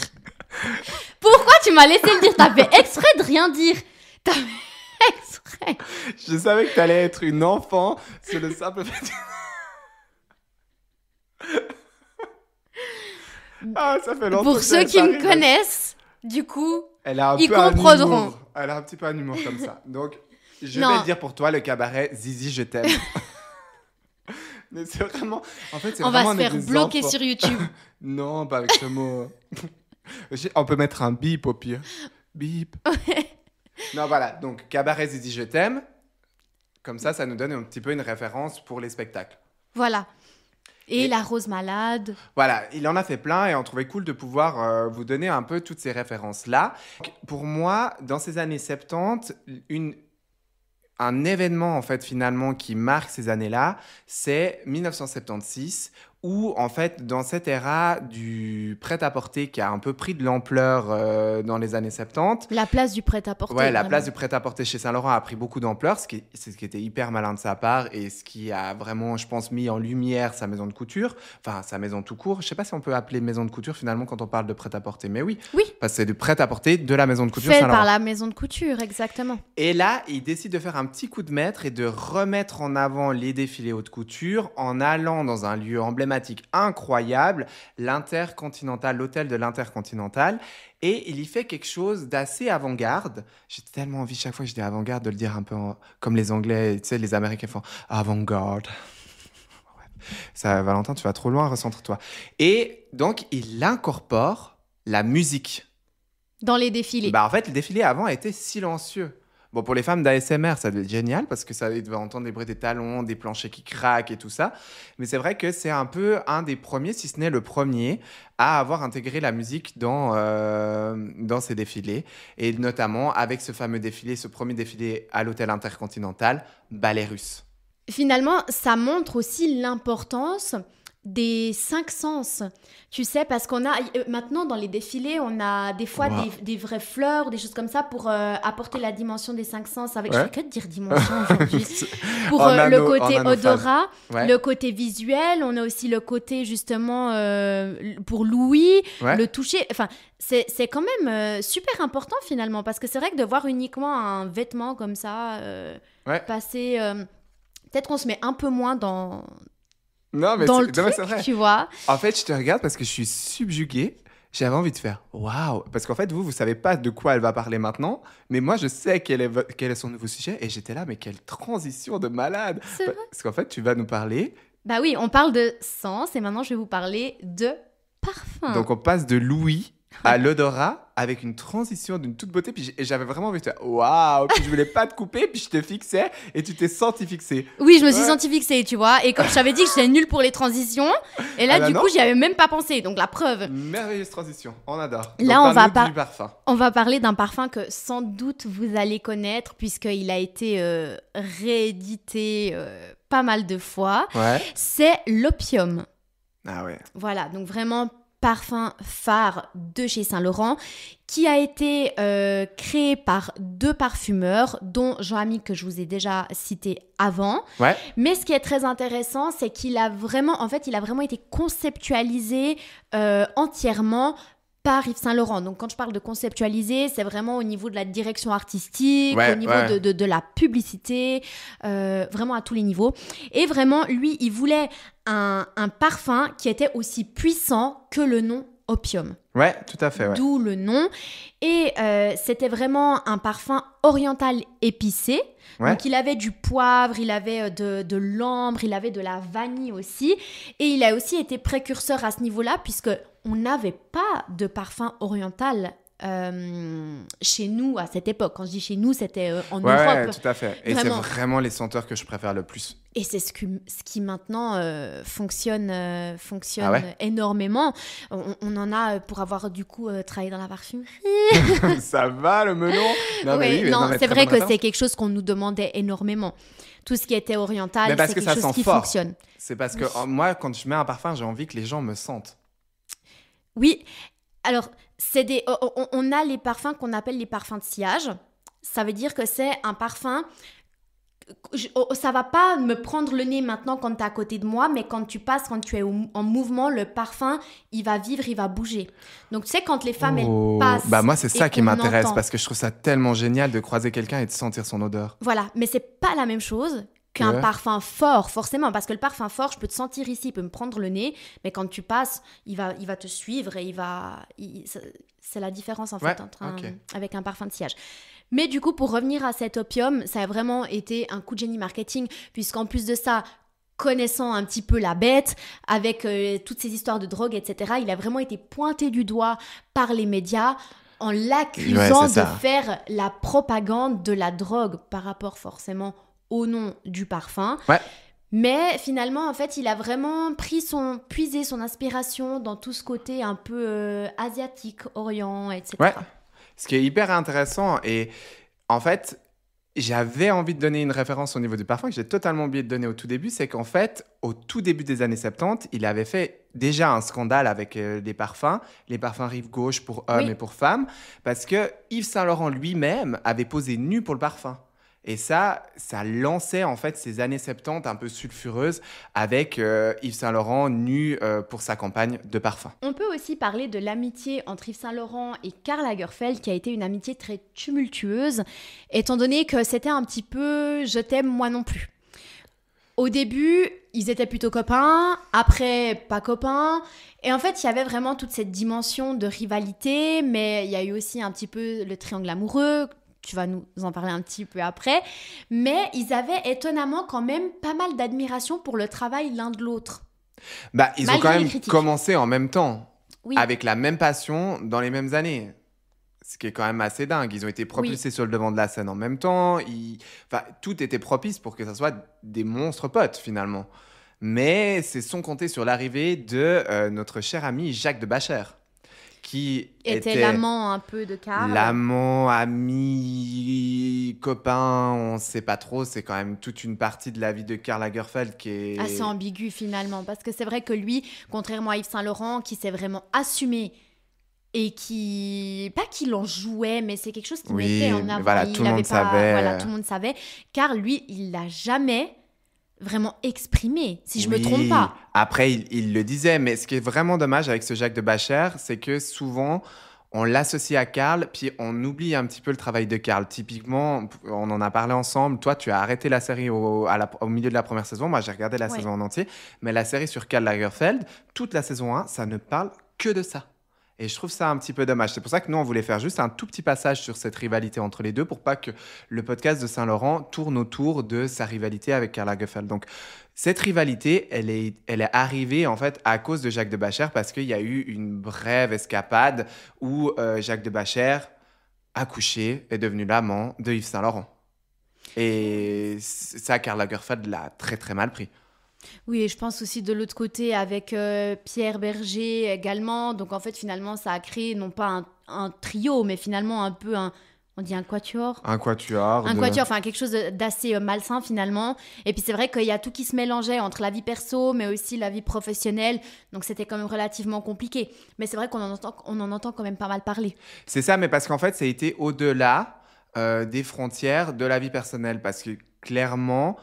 Pourquoi tu m'as laissé le dire? T'as fait exprès de rien dire. T'as fait exprès. Je savais que t'allais être une enfant sur le simple fait. Ça fait longtemps. Pour ceux qui me connaissent, du coup, ils comprendront. Elle a un petit peu un humour comme ça. Donc, je vais le dire pour toi, le cabaret Zizi, je t'aime. Mais c'est vraiment... En fait, c'est on va se faire bloquer sur YouTube. Non, pas avec ce mot. On peut mettre un bip au pire. Bip. Non, voilà. Donc, cabaret Zizi, je t'aime. Comme ça nous donne un petit peu une référence pour les spectacles. Voilà. Et la Rose Malade. Voilà, il en a fait plein et on trouvait cool de pouvoir vous donner un peu toutes ces références-là. Pour moi, dans ces années 70, un événement, en fait, finalement, qui marque ces années-là, c'est 1976, où, en fait, dans cette ère du prêt-à-porter qui a un peu pris de l'ampleur dans les années 70... La place du prêt-à-porter. Ouais, la place du prêt-à-porter chez Saint Laurent a pris beaucoup d'ampleur, c'est ce qui était hyper malin de sa part et ce qui a vraiment, je pense, mis en lumière sa maison de couture, enfin, sa maison tout court. Je sais pas si on peut appeler maison de couture, finalement, quand on parle de prêt-à-porter, mais oui. Oui. Parce que c'est du prêt-à-porter de la maison de couture Fait Saint Laurent. par la maison de couture, exactement. Et là, il décide de faire un petit coup de maître et de remettre en avant les défilés haute couture en allant dans un lieu emblématique incroyable, l'Intercontinental, l'hôtel de l'Intercontinental. Et il y fait quelque chose d'assez avant-garde. J'ai tellement envie, chaque fois que je dis avant-garde, de le dire un peu comme les Anglais, tu sais, les Américains font avant-garde. Ça, Valentin, tu vas trop loin, recentre-toi. Et donc, il incorpore la musique. Dans les défilés. En fait, le défilé avant a été silencieux. Bon, pour les femmes d'ASMR, ça devait être génial parce que ça devait entendre des bruits des talons, des planchers qui craquent et tout ça. Mais c'est vrai que c'est un peu un des premiers, si ce n'est le premier, à avoir intégré la musique dans ces défilés. Et notamment avec ce fameux défilé, ce premier défilé à l'hôtel Intercontinental, Ballet Russe. Finalement, ça montre aussi l'importance des 5 sens, tu sais, parce qu'on a maintenant dans les défilés, on a des fois des vraies fleurs, des choses comme ça pour apporter la dimension des 5 sens. Je fais que de dire dimension aujourd'hui. Pour le côté odorat, le côté visuel, on a aussi le côté justement pour l'ouïe, le toucher. Enfin, c'est quand même super important finalement, parce que c'est vrai que de voir uniquement un vêtement comme ça passer, peut-être qu'on se met un peu moins dans le truc, c'est vrai. Tu vois. En fait, je te regarde parce que je suis subjuguée. J'avais envie de faire waouh, parce qu'en fait, vous savez pas de quoi elle va parler maintenant, mais moi, je sais quel est son nouveau sujet, et j'étais là, mais quelle transition de malade. C'est vrai. Parce qu'en fait, tu vas nous parler. Bah oui, on parle de sens, et maintenant, je vais vous parler de parfum. Donc, on passe de l'ouïe à l'odorat avec une transition d'une toute beauté. Puis j'avais vraiment envie de faire waouh. Puis je voulais pas te couper. Puis je te fixais et tu t'es senti fixée. Oui, je me suis senti fixée, tu vois. Et comme je t'avais dit que j'étais nulle pour les transitions. Et là, du coup, j'y avais même pas pensé. Donc la preuve. Merveilleuse transition. On adore. Là, donc, on va parler d'un parfum que sans doute vous allez connaître puisqu'il a été réédité pas mal de fois. Ouais. C'est l'Opium. Ah ouais. Voilà. Donc vraiment parfum phare de chez Saint Laurent qui a été créé par 2 parfumeurs dont Jean-Ami que je vous ai déjà cité avant. Ouais. Mais ce qui est très intéressant, c'est qu'il a vraiment été conceptualisé entièrement par Yves Saint Laurent. Donc, quand je parle de conceptualiser, c'est vraiment au niveau de la direction artistique, au niveau de la publicité, vraiment à tous les niveaux. Et vraiment, lui, il voulait un parfum qui était aussi puissant que le nom Opium. Ouais, tout à fait. Ouais. D'où le nom. Et c'était vraiment un parfum oriental épicé. Ouais. Donc, il avait du poivre, il avait de l'ambre, il avait de la vanille aussi. Et il a aussi été précurseur à ce niveau-là, puisqu'on n'avait pas de parfum oriental chez nous à cette époque. Quand je dis chez nous, c'était en Europe. Ouais, tout à fait. Et vraiment. C'est vraiment les senteurs que je préfère le plus. Et c'est ce qui maintenant fonctionne énormément. On en a pour avoir du coup travaillé dans la parfumerie. Ça va le melon? Non, c'est vrai que c'est quelque chose qu'on nous demandait énormément. Tout ce qui était oriental, c'est quelque chose qui fonctionne. C'est parce que moi, quand je mets un parfum, j'ai envie que les gens me sentent. Oui, alors on a les parfums qu'on appelle les parfums de sillage. Ça veut dire que c'est un parfum... ça va pas me prendre le nez maintenant quand tu es à côté de moi, mais quand tu passes, quand tu es en mouvement, le parfum, il va vivre, il va bouger. Donc, tu sais, quand les femmes, elles passent... moi, c'est ça qui m'intéresse, parce que je trouve ça tellement génial de croiser quelqu'un et de sentir son odeur. Voilà, mais c'est pas la même chose qu'un parfum fort, forcément, parce que le parfum fort, je peux te sentir ici, il peut me prendre le nez, mais quand tu passes, il va te suivre et c'est la différence, en fait, avec un parfum de sillage. Mais du coup, pour revenir à cet opium, ça a vraiment été un coup de génie marketing, puisqu'en plus de ça, connaissant un petit peu la bête, avec toutes ces histoires de drogue, etc., il a vraiment été pointé du doigt par les médias en l'accusant de faire la propagande de la drogue par rapport forcément au nom du parfum. Ouais. Mais finalement, en fait, il a vraiment puisé son inspiration dans tout ce côté un peu asiatique, orient, etc. Ouais. Ce qui est hyper intéressant, et en fait, j'avais envie de donner une référence au niveau du parfum que j'ai totalement oublié de donner au tout début, c'est qu'en fait, au tout début des années 70, il avait fait déjà un scandale avec les parfums rive gauche pour hommes et pour femmes, parce que Yves Saint Laurent lui-même avait posé nu pour le parfum. Et ça lançait en fait ces années 70 un peu sulfureuses avec Yves Saint Laurent nu pour sa campagne de parfum. On peut aussi parler de l'amitié entre Yves Saint Laurent et Karl Lagerfeld, qui a été une amitié très tumultueuse, étant donné que c'était un petit peu « je t'aime, moi non plus ». Au début, ils étaient plutôt copains, après pas copains, et en fait il y avait vraiment toute cette dimension de rivalité, mais il y a eu aussi un petit peu le triangle amoureux. Tu vas nous en parler un petit peu après. Mais ils avaient étonnamment quand même pas mal d'admiration pour le travail l'un de l'autre. Ils ont quand même commencé en même temps, avec la même passion, dans les mêmes années. Ce qui est quand même assez dingue. Ils ont été propulsés sur le devant de la scène en même temps. Tout était propice pour que ça soit des monstres potes, finalement. Mais c'est sans compter sur l'arrivée de notre cher ami Jacques de Bacher, qui était l'amant un peu de Karl. L'amant, ami, copain, on ne sait pas trop. C'est quand même toute une partie de la vie de Karl Lagerfeld qui est... assez ambigu finalement. Parce que c'est vrai que lui, contrairement à Yves Saint Laurent, qui s'est vraiment assumé et qui... pas qu'il en jouait, mais c'est quelque chose qui mettait en avant. Voilà, tout le monde savait. Voilà, tout le monde savait. Karl, lui, il l'a jamais... vraiment exprimé, si je me trompe pas. Après, il le disait, mais ce qui est vraiment dommage avec ce Jacques de Bacher, c'est que souvent, on l'associe à Karl, puis on oublie un petit peu le travail de Karl. Typiquement, on en a parlé ensemble, toi, tu as arrêté la série au milieu de la première saison, moi j'ai regardé la saison en entier, mais la série sur Karl Lagerfeld, toute la saison 1, ça ne parle que de ça. Et je trouve ça un petit peu dommage. C'est pour ça que nous, on voulait faire juste un tout petit passage sur cette rivalité entre les deux pour pas que le podcast de Saint Laurent tourne autour de sa rivalité avec Karl Lagerfeld. Donc, cette rivalité, elle est arrivée en fait à cause de Jacques de Bacher parce qu'il y a eu une brève escapade où Jacques de Bacher a couché, est devenu l'amant de Yves Saint Laurent. Et ça, Karl Lagerfeld l'a très très mal pris. Oui, et je pense aussi de l'autre côté avec Pierre Berger également. Donc en fait, finalement, ça a créé non pas un trio, mais finalement un peu on dit un quatuor. Un quatuor, enfin quelque chose d'assez malsain finalement. Et puis c'est vrai qu'il y a tout qui se mélangeait entre la vie perso, mais aussi la vie professionnelle. Donc c'était quand même relativement compliqué. Mais c'est vrai qu'on en entend quand même pas mal parler. C'est ça, mais parce qu'en fait, ça a été au-delà des frontières de la vie personnelle. Parce que clairement...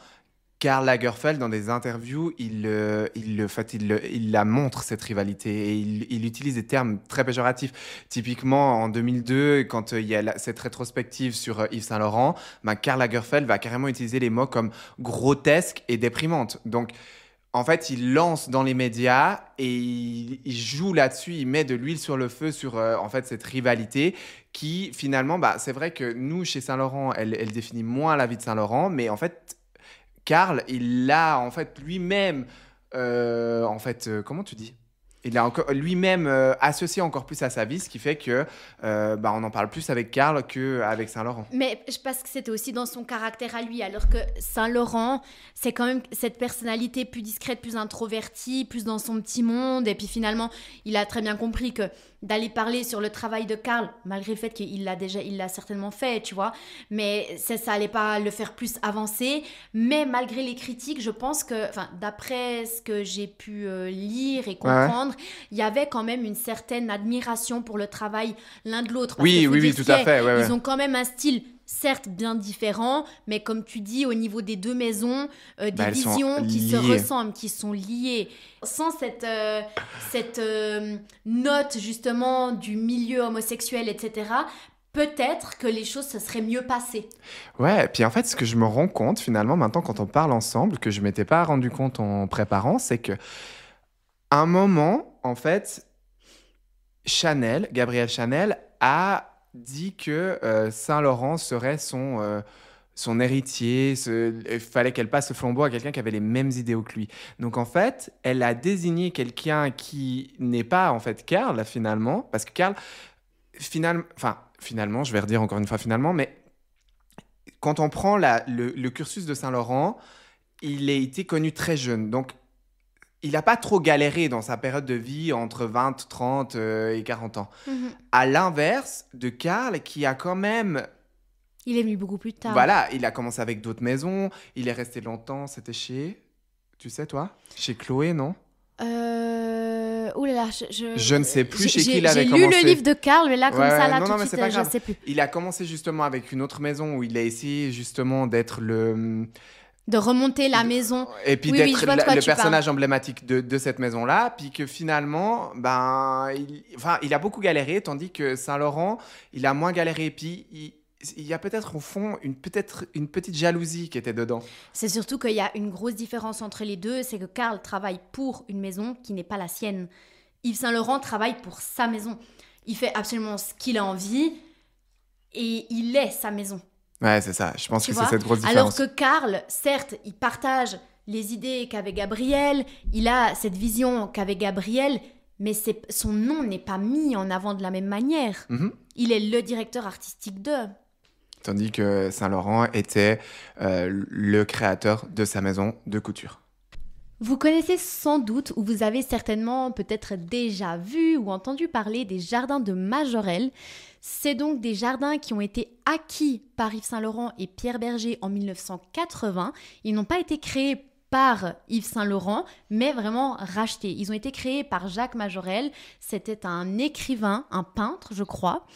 Karl Lagerfeld, dans des interviews, il la montre, cette rivalité, et il utilise des termes très péjoratifs. Typiquement, en 2002, quand il y a cette rétrospective sur Yves Saint Laurent, Karl Lagerfeld va carrément utiliser les mots comme grotesque et déprimante. Donc, en fait, il lance dans les médias et il joue là-dessus, il met de l'huile sur le feu sur en fait, cette rivalité qui, finalement, c'est vrai que nous, chez Saint Laurent, elle définit moins la vie de Saint Laurent, mais en fait, Karl, il l'a en fait lui-même, comment tu dis ? Il l'a lui-même associé encore plus à sa vie, ce qui fait que on en parle plus avec Karl qu'avec Saint Laurent. Mais je pense que c'était aussi dans son caractère à lui, alors que Saint Laurent, c'est quand même cette personnalité plus discrète, plus introvertie, plus dans son petit monde. Et puis finalement, il a très bien compris que d'aller parler sur le travail de Karl, malgré le fait qu'il l'a certainement fait, tu vois, mais ça allait pas le faire plus avancer. Mais malgré les critiques, je pense que, d'après ce que j'ai pu lire et comprendre, il y avait quand même une certaine admiration pour le travail l'un de l'autre. Oui, tout à fait. Ils ont quand même un style certes bien différent, mais comme tu dis, au niveau des deux maisons, des visions qui se ressemblent, qui sont liées. Sans cette note justement du milieu homosexuel, etc., peut-être que les choses se seraient mieux passées. Ouais, et puis en fait, ce que je me rends compte finalement, maintenant quand on parle ensemble, que je ne m'étais pas rendu compte en préparant, c'est que à un moment, en fait, Gabrielle Chanel a dit que Saint Laurent serait son héritier. Il fallait qu'elle passe le flambeau à quelqu'un qui avait les mêmes idéaux que lui. Donc en fait, elle a désigné quelqu'un qui n'est pas en fait Karl finalement, parce que Karl, finalement, je vais redire encore une fois finalement, mais quand on prend le cursus de Saint Laurent, il a été connu très jeune. Donc il n'a pas trop galéré dans sa période de vie entre 20, 30 et 40 ans. Mm-hmm. À l'inverse de Karl, qui a quand même... Il est venu beaucoup plus tard. Voilà, il a commencé avec d'autres maisons. Il est resté longtemps. C'était chez... Tu sais, toi ? Chez Chloé, non ? Ouh là là, je ne sais plus chez qui il avait commencé. J'ai lu le livre de Karl, mais là, comme ça, là, tout de suite, je ne sais plus. Il a commencé justement avec une autre maison où il a essayé justement d'être de remonter la maison. Et puis d'être le personnage emblématique de cette maison-là. Puis que finalement, il a beaucoup galéré, tandis que Saint Laurent, il a moins galéré. Puis il y a peut-être au fond une petite jalousie qui était dedans. C'est surtout qu'il y a une grosse différence entre les deux, c'est que Karl travaille pour une maison qui n'est pas la sienne. Yves Saint Laurent travaille pour sa maison. Il fait absolument ce qu'il a envie et il est sa maison. Ouais, c'est ça. Je pense que c'est cette grosse différence. Alors que Karl, certes, il partage les idées qu'avait Gabrielle, il a cette vision qu'avait Gabrielle, mais son nom n'est pas mis en avant de la même manière. Mm-hmm. Il est le directeur artistique d'eux. Tandis que Saint Laurent était le créateur de sa maison de couture. Vous connaissez sans doute, ou vous avez certainement peut-être déjà vu ou entendu parler des jardins de Majorelle. C'est donc des jardins qui ont été acquis par Yves Saint Laurent et Pierre Bergé en 1980. Ils n'ont pas été créés par Yves Saint Laurent, mais vraiment rachetés. Ils ont été créés par Jacques Majorelle. C'était un écrivain, un peintre, je crois.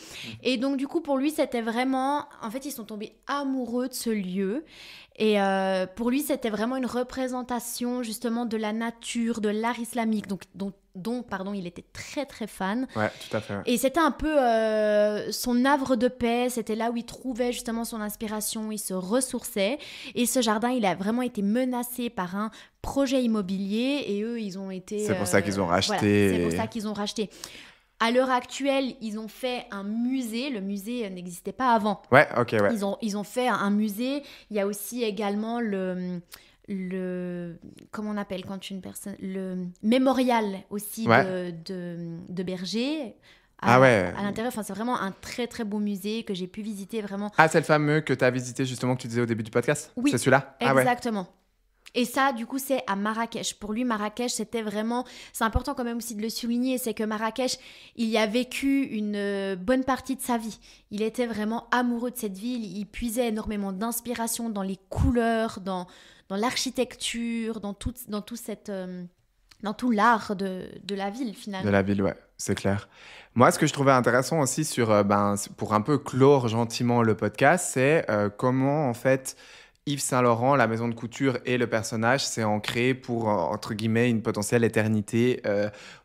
Et donc, du coup, pour lui, c'était vraiment... En fait, ils sont tombés amoureux de ce lieu. Et pour lui, c'était vraiment une représentation, justement, de la nature, de l'art islamique, dont il était très, très fan. Ouais, tout à fait. Ouais. Et c'était un peu son havre de paix. C'était là où il trouvait justement son inspiration. Il se ressourçait. Et ce jardin, il a vraiment été menacé par un projet immobilier. Et eux, ils ont été... C'est pour ça qu'ils ont racheté. Voilà, c'est pour ça qu'ils ont racheté. À l'heure actuelle, ils ont fait un musée. Le musée n'existait pas avant. Ouais, ok, ouais. Ils ont fait un musée. Il y a aussi également comment on appelle quand une personne... Le mémorial aussi de Bergé. À l'intérieur, c'est vraiment un très très beau musée que j'ai pu visiter vraiment. Ah, c'est le fameux que tu as visité justement, que tu disais au début du podcast ? Oui, c'est celui-là ? Exactement. Et ça, du coup, c'est à Marrakech. Pour lui, Marrakech, c'était vraiment... C'est important quand même aussi de le souligner, c'est que Marrakech, il y a vécu une bonne partie de sa vie. Il était vraiment amoureux de cette ville. Il puisait énormément d'inspiration dans les couleurs, dans l'architecture, dans tout l'art de la ville, finalement. De la ville, ouais, c'est clair. Moi, ce que je trouvais intéressant aussi pour un peu clore gentiment le podcast, c'est comment, en fait... Yves Saint Laurent, la maison de couture et le personnage s'est ancré pour, entre guillemets, une potentielle éternité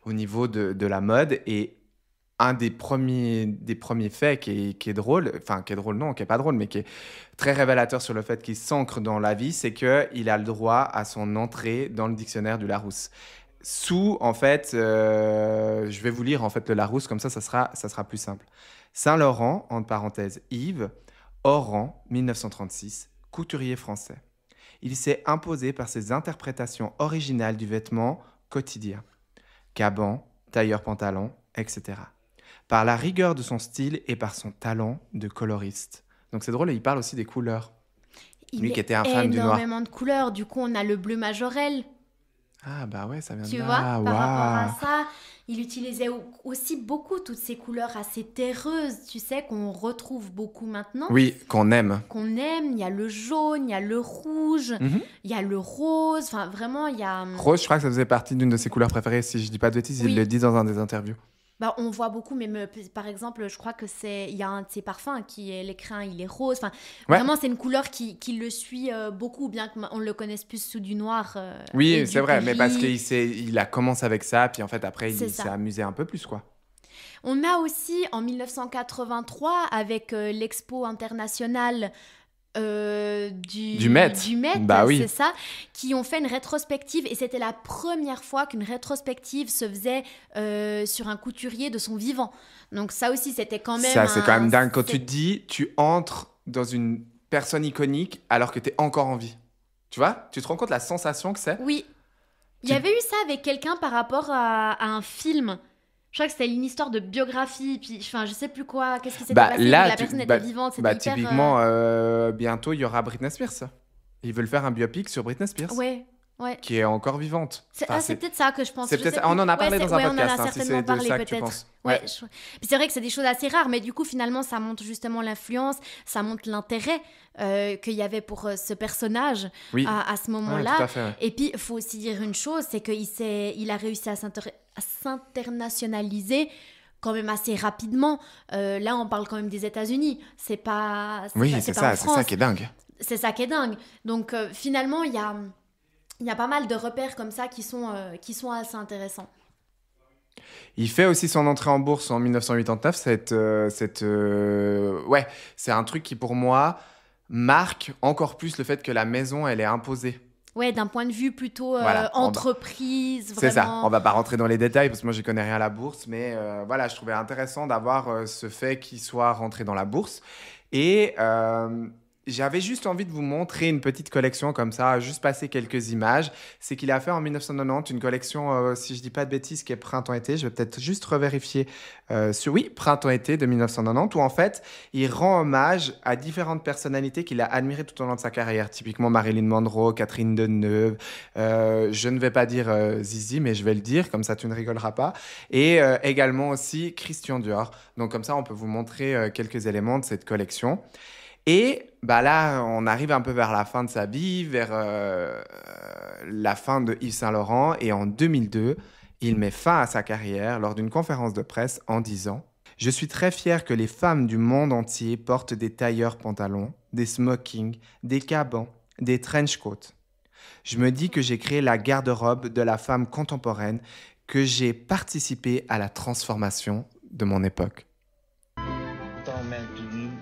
au niveau de la mode. Et un des premiers faits qui est drôle, enfin qui est drôle non, qui est pas drôle, mais qui est très révélateur sur le fait qu'il s'ancre dans la vie, c'est qu'il a le droit à son entrée dans le dictionnaire du Larousse. En fait, je vais vous lire en fait le Larousse, comme ça sera plus simple. Saint-Laurent, entre parenthèses, Yves, Oran, 1936, couturier français. Il s'est imposé par ses interprétations originales du vêtement quotidien. Caban, tailleur pantalon, etc. Par la rigueur de son style et par son talent de coloriste. Donc c'est drôle, il parle aussi des couleurs. Lui qui était un fan du noir. Énormément de couleurs, du coup on a le bleu majorel. Ah bah ouais, ça vient de là. Tu vois, par rapport à ça, il utilisait aussi beaucoup toutes ces couleurs assez terreuses, tu sais, qu'on retrouve beaucoup maintenant. Oui, qu'on aime. Il y a le jaune, il y a le rouge, il y a le rose, enfin vraiment il y a... Rose, je crois que ça faisait partie d'une de ses couleurs préférées, si je dis pas de bêtises, il le dit dans un des interviews. Bah, on voit beaucoup, mais par exemple, je crois que il y a un de ses parfums qui est l'écrin, il est rose. Enfin, vraiment, c'est une couleur qui le suit beaucoup, bien qu'on le connaisse plus sous du noir. Oui, c'est vrai, mais parce qu'il a commencé avec ça, puis en fait, après, il s'est amusé un peu plus, quoi. On a aussi, en 1983, avec l'Expo internationale du Met, bah oui. c'est ça, qui ont fait une rétrospective, et c'était la première fois qu'une rétrospective se faisait sur un couturier de son vivant. Donc ça aussi, c'était quand même... Ça, c'est quand même dingue. Quand tu te dis, tu entres dans une personne iconique alors que tu es encore en vie. Tu vois ? Tu te rends compte de la sensation que c'est ? Oui. Il y avait eu ça avec quelqu'un par rapport à un film. Je crois que c'était une histoire de biographie, puis enfin, je sais plus quoi, qu'est-ce qui s'était passé, la personne était vivante, c'était hyper... Typiquement, bientôt, il y aura Britney Spears. Ils veulent faire un biopic sur Britney Spears. Ouais. Qui est encore vivante. C'est peut-être ça que je pense. On en a parlé dans un podcast, on en a certainement parlé, peut-être. Ouais. C'est vrai que c'est des choses assez rares, mais du coup, finalement, ça montre justement l'influence, ça montre l'intérêt qu'il y avait pour ce personnage à ce moment-là. Tout à fait, ouais. Et puis, il faut aussi dire une chose, c'est qu'il a réussi à s'internationaliser quand même assez rapidement. Là, on parle quand même des États-Unis. C'est ça qui est dingue. C'est ça qui est dingue. Donc, finalement, il y a pas mal de repères comme ça qui sont assez intéressants. Il fait aussi son entrée en bourse en 1989. C'est un truc qui, pour moi, marque encore plus le fait que la maison, elle est imposée. Ouais, d'un point de vue plutôt entreprise. C'est vraiment. ça. On va pas rentrer dans les détails parce que moi, je connais rien à la bourse. Mais je trouvais intéressant d'avoir ce fait qu'il soit rentré dans la bourse. Et... j'avais juste envie de vous montrer une petite collection comme ça, juste passer quelques images. C'est qu'il a fait en 1990 une collection, si je dis pas de bêtises, qui est printemps-été. Je vais peut-être juste revérifier printemps-été de 1990, où en fait, il rend hommage à différentes personnalités qu'il a admirées tout au long de sa carrière. Typiquement Marilyn Monroe, Catherine Deneuve, je ne vais pas dire Zizi, mais je vais le dire, comme ça tu ne rigoleras pas. Et également aussi Christian Dior. Donc comme ça, on peut vous montrer quelques éléments de cette collection. Et là, on arrive un peu vers la fin de sa vie, vers la fin de Yves Saint Laurent. Et en 2002, il met fin à sa carrière lors d'une conférence de presse en disant « Je suis très fier que les femmes du monde entier portent des tailleurs pantalons, des smokings, des cabans, des trench coats. Je me dis que j'ai créé la garde-robe de la femme contemporaine, que j'ai participé à la transformation de mon époque. »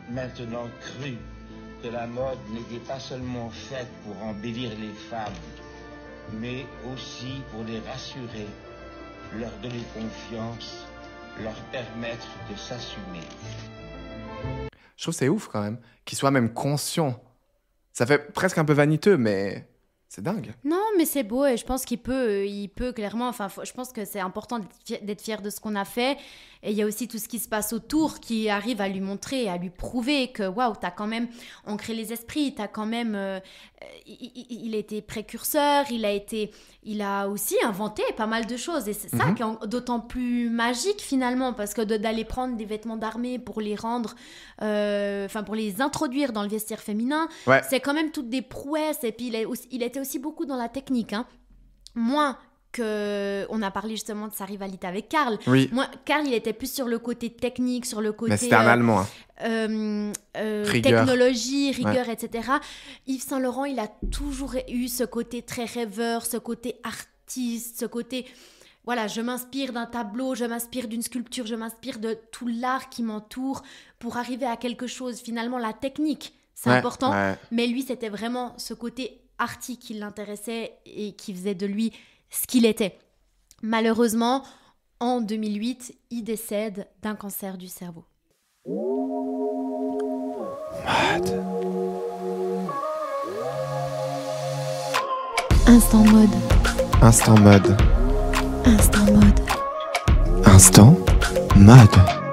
Maintenant cru que la mode n'était pas seulement faite pour embellir les femmes, mais aussi pour les rassurer, leur donner confiance, leur permettre de s'assumer. Je trouve que c'est ouf quand même, qu'il soit même conscient. Ça fait presque un peu vaniteux, mais c'est dingue. Non, mais c'est beau et je pense qu'il peut clairement, je pense que c'est important d'être fier de ce qu'on a fait. Et il y a aussi tout ce qui se passe autour qui arrive à lui montrer, à lui prouver que waouh, t'as quand même ancré les esprits, t'as quand même... il a été précurseur, il a aussi inventé pas mal de choses. Et c'est ça qui est d'autant plus magique finalement, parce que d'aller prendre des vêtements d'armée pour les rendre... pour les introduire dans le vestiaire féminin, c'est quand même toutes des prouesses. Et puis il était aussi beaucoup dans la technique. Moins... on a parlé justement de sa rivalité avec Karl. Oui. Moi, Karl, il était plus sur le côté technique, sur le côté... Mais c'était un Allemand. Technologie, rigueur, etc. Yves Saint Laurent, il a toujours eu ce côté très rêveur, ce côté artiste, ce côté... voilà, je m'inspire d'un tableau, je m'inspire d'une sculpture, je m'inspire de tout l'art qui m'entoure pour arriver à quelque chose. Finalement, la technique, c'est important, mais lui, c'était vraiment ce côté arty qui l'intéressait et qui faisait de lui ce qu'il était. Malheureusement, en 2008, il décède d'un cancer du cerveau. Mode. Instant mode. Instant mode. Instant mode. Instant mode.